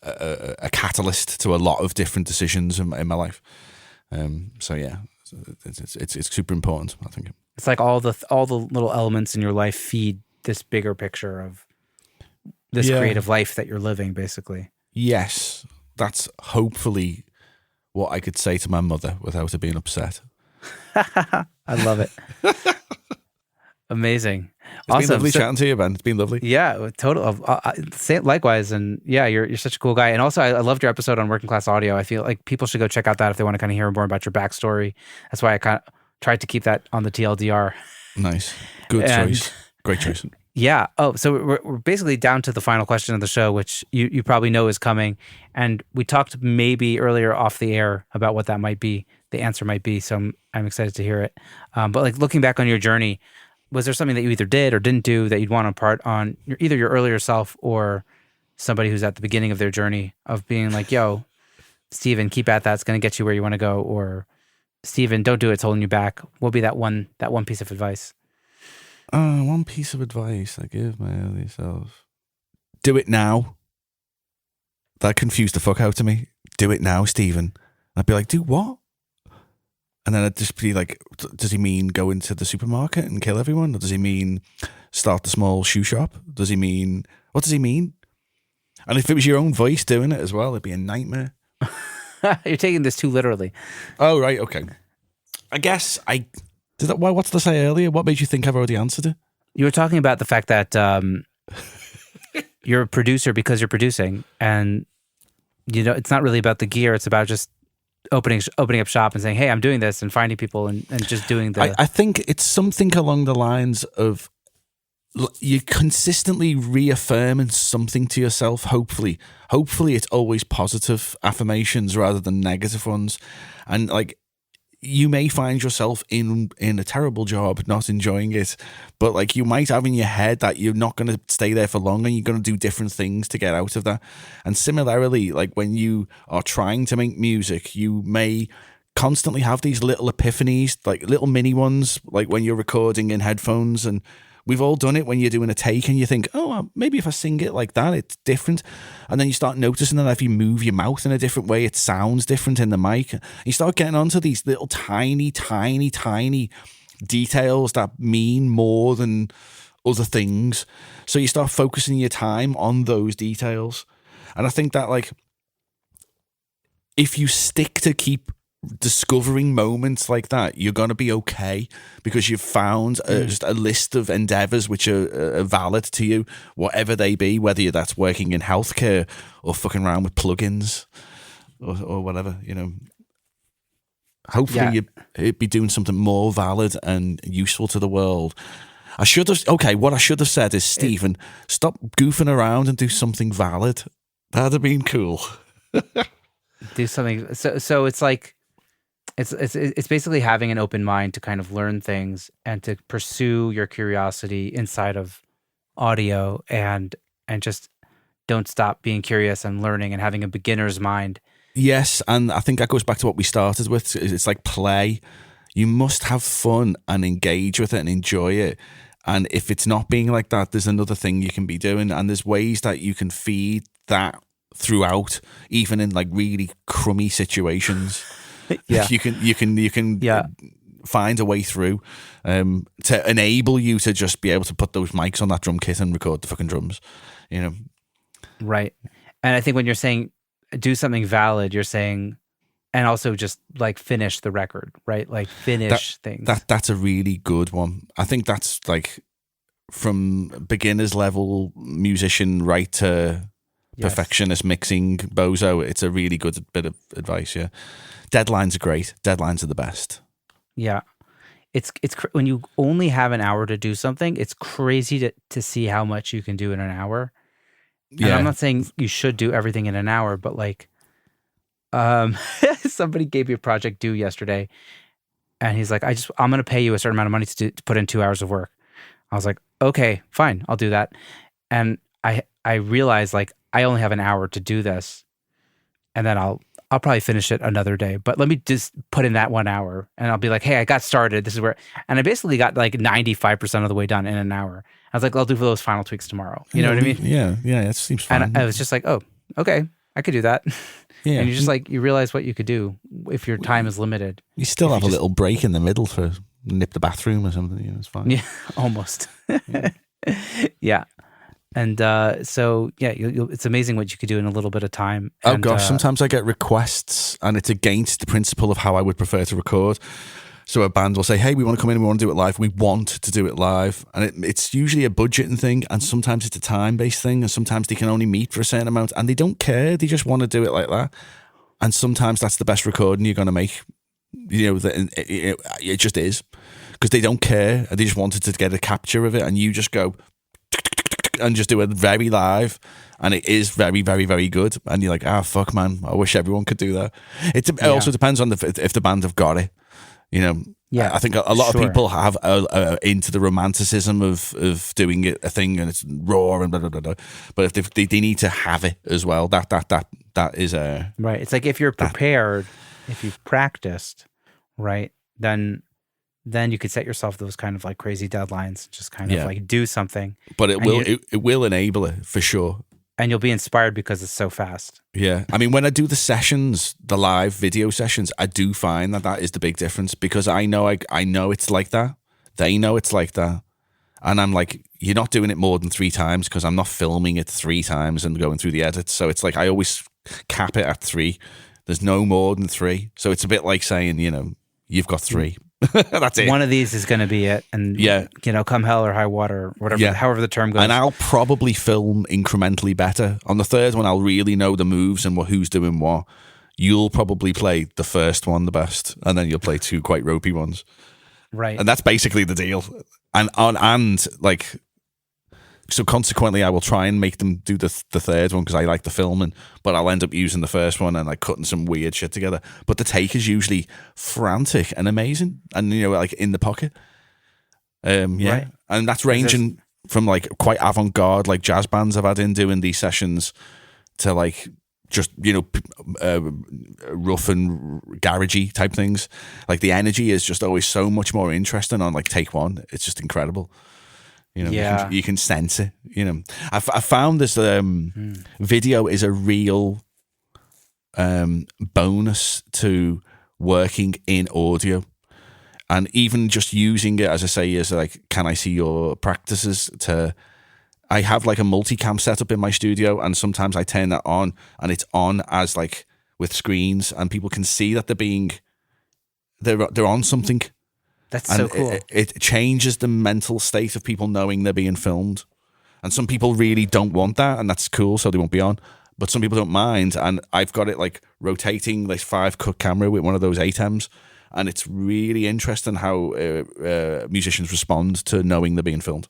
a catalyst to a lot of different decisions in my life. So yeah, it's super important, I think. It's like all the little elements in your life feed this bigger picture of this creative life that you're living, basically. Yes, that's hopefully what I could say to my mother without her being upset. I love it. Amazing. It's been lovely chatting to you, Ben. It's been lovely. Yeah, total. Likewise, and yeah, you're such a cool guy. And also, I loved your episode on working class audio. I feel like people should go check out that if they want to kind of hear more about your backstory. That's why I kind of tried to keep that on the TLDR. Nice, good choice, great choice. Yeah. Oh, so we're basically down to the final question of the show, which you probably know is coming. And we talked maybe earlier off the air about what that might be, the answer might be. So I'm excited to hear it. But like looking back on your journey, was there something that you either did or didn't do that you'd want to impart on either your earlier self or somebody who's at the beginning of their journey of being like, yo, Steven, keep at that. It's going to get you where you want to go. Or Steven, don't do it. It's holding you back. What would be that one piece of advice? One piece of advice I give my earlier self. Do it now. That confused the fuck out of me. Do it now, Steven. I'd be like, do what? And then I'd just be like, does he mean go into the supermarket and kill everyone? Or does he mean start the small shoe shop? What does he mean? And if it was your own voice doing it as well, it'd be a nightmare. You're taking this too literally. Oh, right. Okay. I guess what did I say earlier? What made you think I've already answered it? You were talking about the fact that you're a producer because you're producing. And, it's not really about the gear. It's about just opening up shop and saying, hey, I'm doing this, and finding people and just doing the... I think it's something along the lines of you consistently reaffirming something to yourself, hopefully it's always positive affirmations rather than negative ones. And like you may find yourself in a terrible job, not enjoying it, but like you might have in your head that you're not going to stay there for long and you're going to do different things to get out of that. And similarly, like when you are trying to make music, you may constantly have these little epiphanies, like little mini ones, like when you're recording in headphones. And we've all done it when you're doing a take and you think, oh, maybe if I sing it like that, it's different. And then you start noticing that if you move your mouth in a different way, it sounds different in the mic. You start getting onto these little tiny, tiny, tiny details that mean more than other things. So you start focusing your time on those details. And I think that, like, if you stick to keep discovering moments like that, you're going to be okay, because you've found just a list of endeavors which are valid to you, whatever they be, whether that's working in healthcare or fucking around with plugins or whatever, you know. Hopefully you'd be doing something more valid and useful to the world. What I should have said is, Stephen, stop goofing around and do something valid. That'd have been cool. Do something. So it's like, it's basically having an open mind to kind of learn things and to pursue your curiosity inside of audio, and just don't stop being curious and learning and having a beginner's mind. Yes, and I think that goes back to what we started with. It's like play. You must have fun and engage with it and enjoy it. And if it's not being like that, there's another thing you can be doing, and there's ways that you can feed that throughout, even in like really crummy situations. Yeah, you can find a way through to enable you to just be able to put those mics on that drum kit and record the fucking drums, you know. Right. And I think when you're saying do something valid, you're saying, and also just like finish the record, right? Like finish things. That's a really good one. I think that's like from beginner's level musician right to perfectionist mixing bozo. It's a really good bit of advice. Yeah. Deadlines are great. Deadlines are the best. Yeah. It's when you only have an hour to do something, it's crazy to see how much you can do in an hour. And I'm not saying you should do everything in an hour, but like, somebody gave me a project due yesterday, and he's like, I'm going to pay you a certain amount of money to put in 2 hours of work. I was like, okay, fine, I'll do that. And I realized, like, I only have an hour to do this, and then I'll probably finish it another day. But let me just put in that 1 hour, and I'll be like, hey, I got started. This is where, and I basically got like 95% of the way done in an hour. I was like, I'll do those final tweaks tomorrow. You know what I mean? Yeah, it seems fine. And I was just like, oh, okay, I could do that. Yeah. And you just like, you realize what you could do if your time is limited. You still have a little break in the middle for nip the bathroom or something. You know, it's fine. Yeah, almost. Yeah. And so, yeah, it's amazing what you could do in a little bit of time. Oh, gosh, sometimes I get requests and it's against the principle of how I would prefer to record. So a band will say, hey, we want to come in and we want to do it live. We want to do it live. And it's usually a budgeting thing, and sometimes it's a time-based thing, and sometimes they can only meet for a certain amount, and they don't care. They just want to do it like that. And sometimes that's the best recording you're going to make. You know, it just is. Because they don't care. They just wanted to get a capture of it, and you just go and just do it very live, and it is very, very, very good. And you're like, fuck, man, I wish everyone could do that. It also depends on if the band have got it. You know, yeah. I think a lot of people have into the romanticism of doing it a thing, and it's raw and blah blah blah blah. But if they need to have it as well, that is a right. It's like if you're prepared, if you've practiced, right, then you could set yourself those kind of like crazy deadlines, just kind of like do something. But it will enable it for sure. And you'll be inspired because it's so fast. Yeah. I mean, when I do the sessions, the live video sessions, I do find that is the big difference, because I know it's like that. They know it's like that. And I'm like, you're not doing it more than 3 times, because I'm not filming it 3 times and going through the edits. So it's like I always cap it at 3. There's no more than 3. So it's a bit like saying, you know, you've got 3. That's it. One of these is going to be it, and you know, come hell or high water, whatever, however the term goes. And I'll probably film incrementally better. On the third one, I'll really know the moves and who's doing what. You'll probably play the first one the best, and then you'll play 2 quite ropey ones. Right, and that's basically the deal. And like So consequently, I will try and make them do the third one because I like the filming, but I'll end up using the first one and like cutting some weird shit together. But the take is usually frantic and amazing, and like in the pocket. Right. And that's ranging from like quite avant-garde, like jazz bands I've had in doing these sessions, to like just rough and garagey type things. Like the energy is just always so much more interesting on like take one. It's just incredible. You can sense it. I found this video is a real bonus to working in audio, and even just using it, as I say, is like, can I see your practices? I have like a multicam setup in my studio, and sometimes I turn that on, and it's on as like with screens, and people can see that they're on something. That's so cool. It changes the mental state of people knowing they're being filmed. And some people really don't want that, and that's cool, so they won't be on. But some people don't mind, and I've got it like rotating like 5-cut camera with one of those ATEMs, and it's really interesting how musicians respond to knowing they're being filmed.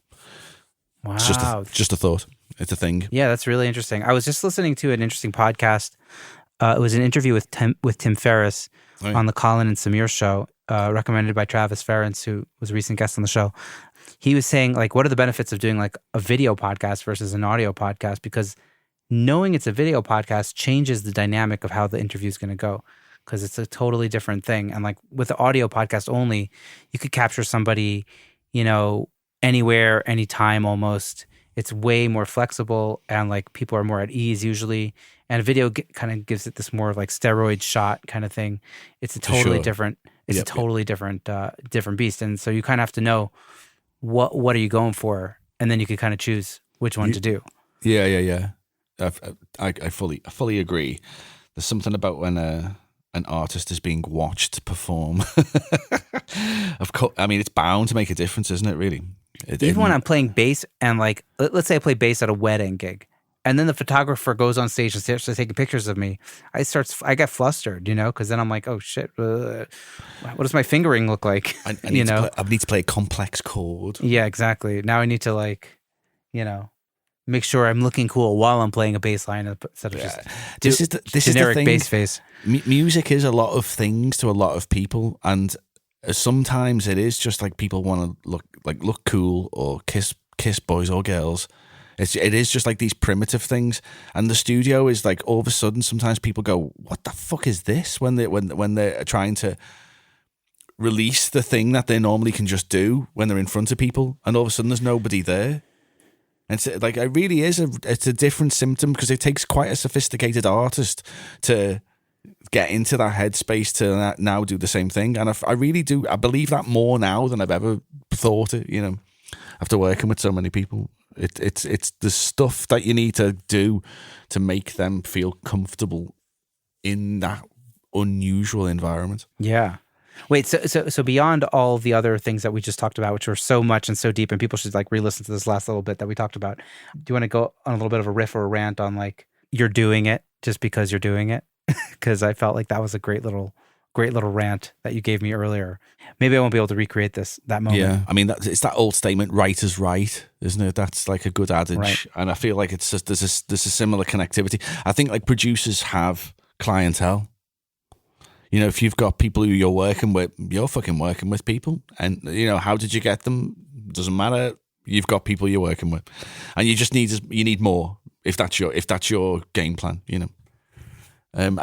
Wow. It's just a thought. It's a thing. Yeah, that's really interesting. I was just listening to an interesting podcast. It was an interview with Tim Ferriss on the Colin and Samir show. Recommended by Travis Ferentz, who was a recent guest on the show. He was saying, like, what are the benefits of doing like a video podcast versus an audio podcast? Because knowing it's a video podcast changes the dynamic of how the interview is going to go, because it's a totally different thing. And like with the audio podcast only, you could capture somebody, anywhere, anytime almost. It's way more flexible, and like people are more at ease usually. And video kind of gives it this more like steroid shot kind of thing. It's a totally different. It's a totally different beast, and so you kind of have to know what are you going for, and then you can kind of choose which one to do. Yeah. I fully agree. There's something about when an artist is being watched perform. Of course, I mean, it's bound to make a difference, isn't it? Really, even when I'm playing bass, and like let's say I play bass at a wedding gig, and then the photographer goes on stage and starts taking pictures of me. I get flustered, because then I'm like, oh shit, what does my fingering look like? I need to play a complex chord. Yeah, exactly. Now I need to like, make sure I'm looking cool while I'm playing a bass line instead of just this generic is the thing. bass face. Music is a lot of things to a lot of people, and sometimes it is just like people want to look cool or kiss boys or girls. It is just like these primitive things, and the studio is like all of a sudden. Sometimes people go, "What the fuck is this?" When they're trying to release the thing that they normally can just do when they're in front of people, and all of a sudden there's nobody there. And it's like it really is it's a different symptom, because it takes quite a sophisticated artist to get into that headspace to now do the same thing. And I really do. I believe that more now than I've ever thought it. After working with so many people. It's the stuff that you need to do to make them feel comfortable in that unusual environment. Yeah. Wait, so beyond all the other things that we just talked about, which were so much and so deep, and people should like re-listen to this last little bit that we talked about, do you want to go on a little bit of a riff or a rant on like you're doing it just because you're doing it? Because I felt like that was a great little rant that you gave me earlier. Maybe I won't be able to recreate that moment. Yeah, I mean, it's that old statement, right is right, isn't it? That's like a good adage. Right. And I feel like it's just there's a similar connectivity. I think like producers have clientele. If you've got people who you're working with, you're fucking working with people. And, how did you get them? Doesn't matter. You've got people you're working with. And you just need more if that's your game plan, And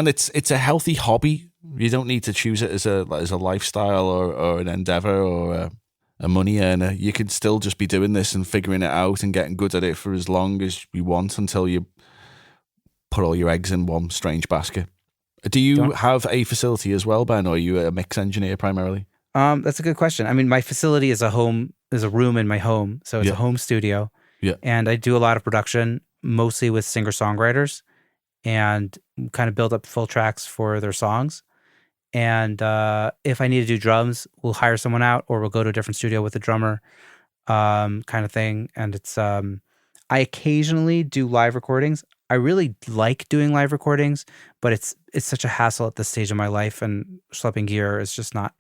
it's a healthy hobby. You don't need to choose it as a lifestyle or an endeavor or a money earner. You can still just be doing this and figuring it out and getting good at it for as long as you want, until you put all your eggs in one strange basket. Do you have a facility as well, Ben, or are you a mix engineer primarily? That's a good question. I mean, my facility is a room in my home, so it's a home studio. Yeah, and I do a lot of production, mostly with singer-songwriters, and kind of build up full tracks for their songs. And if I need to do drums, we'll hire someone out, or we'll go to a different studio with a drummer, kind of thing. And it's I occasionally do live recordings. I really like doing live recordings, but it's such a hassle at this stage of my life, and schlepping gear is just not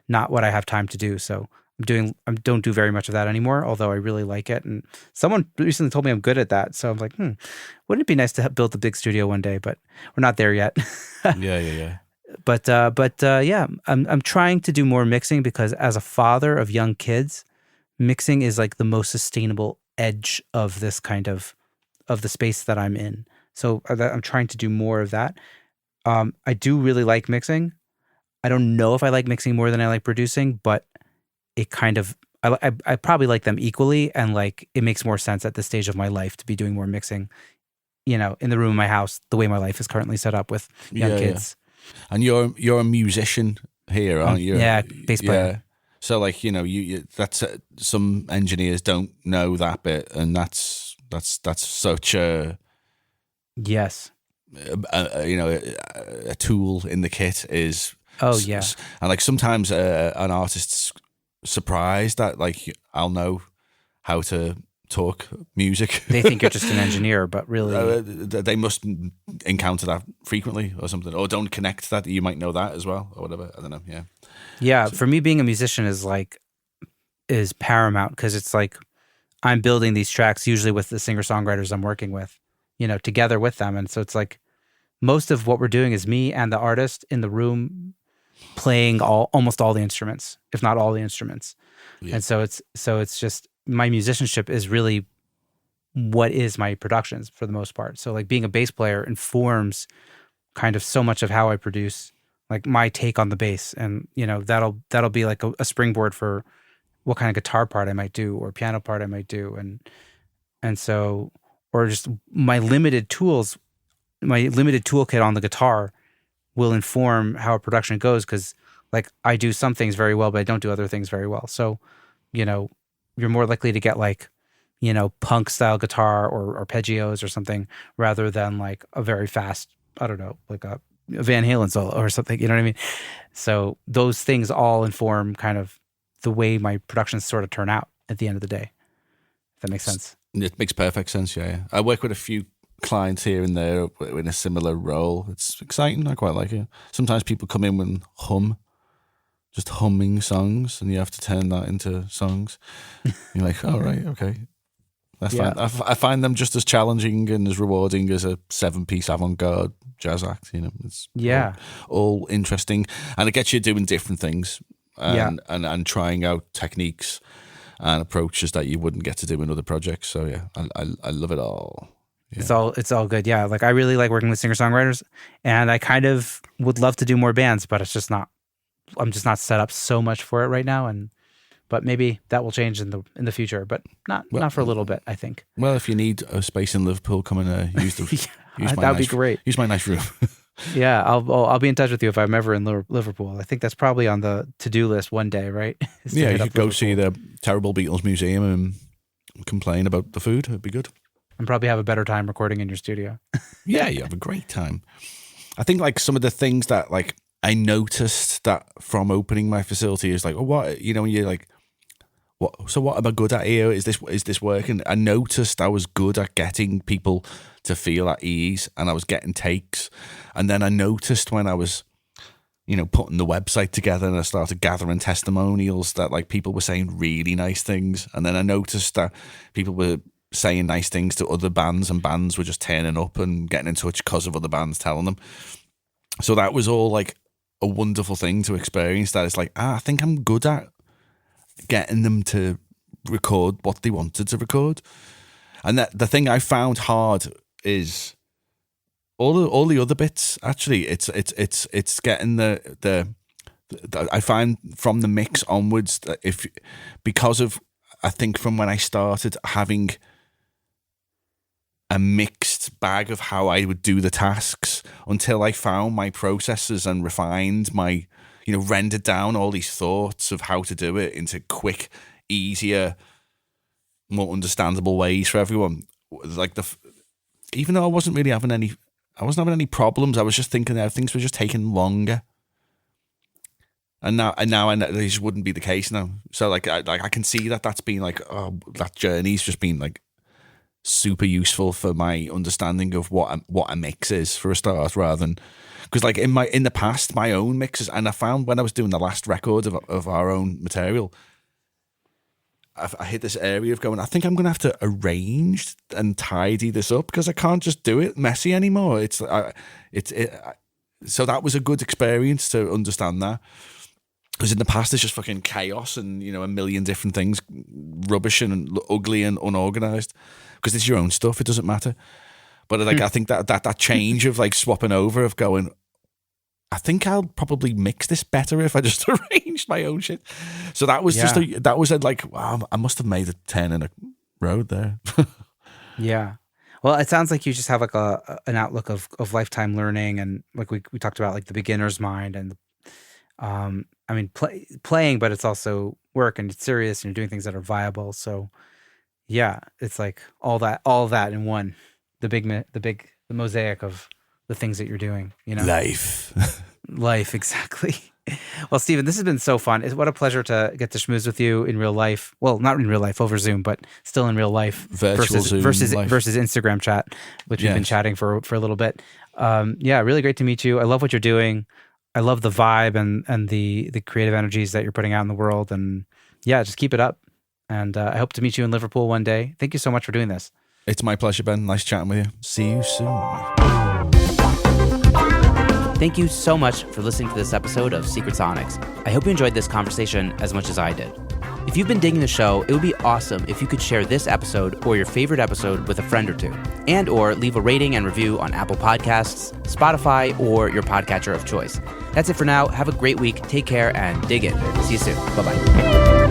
what I have time to do. So I don't do very much of that anymore, although I really like it. And someone recently told me I'm good at that. So I'm like, wouldn't it be nice to build a big studio one day? But we're not there yet. Yeah. But yeah, I'm trying to do more mixing because as a father of young kids, mixing is like the most sustainable edge of this kind of the space that I'm in. So I'm trying to do more of that. I do really like mixing. I don't know if I like mixing more than I like producing, but it kind of I probably like them equally, and like it makes more sense at this stage of my life to be doing more mixing. You know, in the room of my house, the way my life is currently set up with young kids. And you're a musician here, aren't you? Yeah, bass player. Yeah. So like you that's some engineers don't know that bit, and that's such a Yes. A tool in the kit is. Oh yeah. And like sometimes an artist's surprised that like I'll know how to talk music. They think you're just an engineer, but really they must encounter that frequently or something, or don't connect that you might know that as well or whatever. I don't know. Yeah, for me being a musician is paramount, because it's like I'm building these tracks usually with the singer-songwriters I'm working with, you know, together with them. And so it's like most of what we're doing is me and the artist in the room playing almost all the instruments, if not all the instruments. Yeah. And so it's just my musicianship is really what is my productions for the most part. So like being a bass player informs kind of so much of how I produce, like my take on the bass, and you know that'll be like a springboard for what kind of guitar part I might do or piano part I might do, and so, or just my limited tools, my limited toolkit on the guitar will inform how a production goes, because like I do some things very well, but I don't do other things very well. So, you know, you're more likely to get like, you know, punk style guitar or arpeggios or something rather than like a very fast, I don't know, like a Van Halen solo or something, you know what I mean? So those things all inform kind of the way my productions sort of turn out at the end of the day. If that makes sense. It makes perfect sense, yeah. I work with a few clients here and there in a similar role. It's exciting. I quite like it. Sometimes people come in and just humming songs, and you have to turn that into songs. You're like, oh, right, okay. That's fine. I find them just as challenging and as rewarding as a 7-piece avant-garde jazz act. You know, it's all interesting, and it gets you doing different things and trying out techniques and approaches that you wouldn't get to do in other projects. So yeah, I love it all. Yeah. It's all good. Yeah, like I really like working with singer-songwriters, and I kind of would love to do more bands, but it's just not. I'm just not set up so much for it right now, but maybe that will change in the future, but not for a little bit, I think. Well, if you need a space in Liverpool, come and use that'd be great. Use my nice room. Yeah, I'll be in touch with you if I'm ever in Liverpool. I think that's probably on the to-do list one day, right? Yeah, you could go see the terrible Beatles museum and complain about the food. It'd be good. And probably have a better time recording in your studio. Yeah, you have a great time. I think like some of the things that like I noticed that from opening my facility is like, oh, what, you know, when you're like, what am I good at here? Is this working? I noticed I was good at getting people to feel at ease, and I was getting takes. And then I noticed when I was, you know, putting the website together and I started gathering testimonials that like people were saying really nice things. And then I noticed that people were saying nice things to other bands, and bands were just turning up and getting in touch because of other bands telling them. So that was all like a wonderful thing to experience, that it's like, I think I'm good at getting them to record what they wanted to record. And that the thing I found hard is all the other bits. Actually, it's getting the I find from the mix onwards that because of, I think from when I started having a mixed bag of how I would do the tasks, until I found my processes and refined my, you know, rendered down all these thoughts of how to do it into quick, easier, more understandable ways for everyone. Like even though I wasn't having any problems, I was just thinking that things were just taking longer. And now I know this wouldn't be the case now. So like I can see that's been like, that journey's just been like super useful for my understanding of what a mix is for a start, rather than, because like in the past my own mixes, and I found when I was doing the last record of our own material, I hit this area of going, I think I'm going to have to arrange and tidy this up because I can't just do it messy anymore. So that was a good experience to understand that. Because in the past, it's just fucking chaos and, you know, a million different things, rubbish and ugly and unorganized. Because it's your own stuff, it doesn't matter. But like, I think that change of like swapping over, of going, I think I'll probably mix this better if I just arranged my own shit. So that was like, wow, I must have made a 10 in a road there. Yeah. Well, it sounds like you just have like an outlook of lifetime learning, and like we talked about, like the beginner's mind and I mean, playing, but it's also work and it's serious and you're doing things that are viable. So yeah, it's like all that in one, the mosaic of the things that you're doing, you know? Life, exactly. Well, Stephen, this has been so fun. What a pleasure to get to schmooze with you in real life. Well, not in real life, over Zoom, but still in real life. Versus Instagram chat, which we've been chatting for a little bit. Yeah, really great to meet you. I love what you're doing. I love the vibe and the creative energies that you're putting out in the world. And yeah, just keep it up. And I hope to meet you in Liverpool one day. Thank you so much for doing this. It's my pleasure, Ben. Nice chatting with you. See you soon. Thank you so much for listening to this episode of Secret Sonics. I hope you enjoyed this conversation as much as I did. If you've been digging the show, it would be awesome if you could share this episode or your favorite episode with a friend or two, and or leave a rating and review on Apple Podcasts, Spotify, or your podcatcher of choice. That's it for now. Have a great week. Take care and dig in. See you soon. Bye-bye.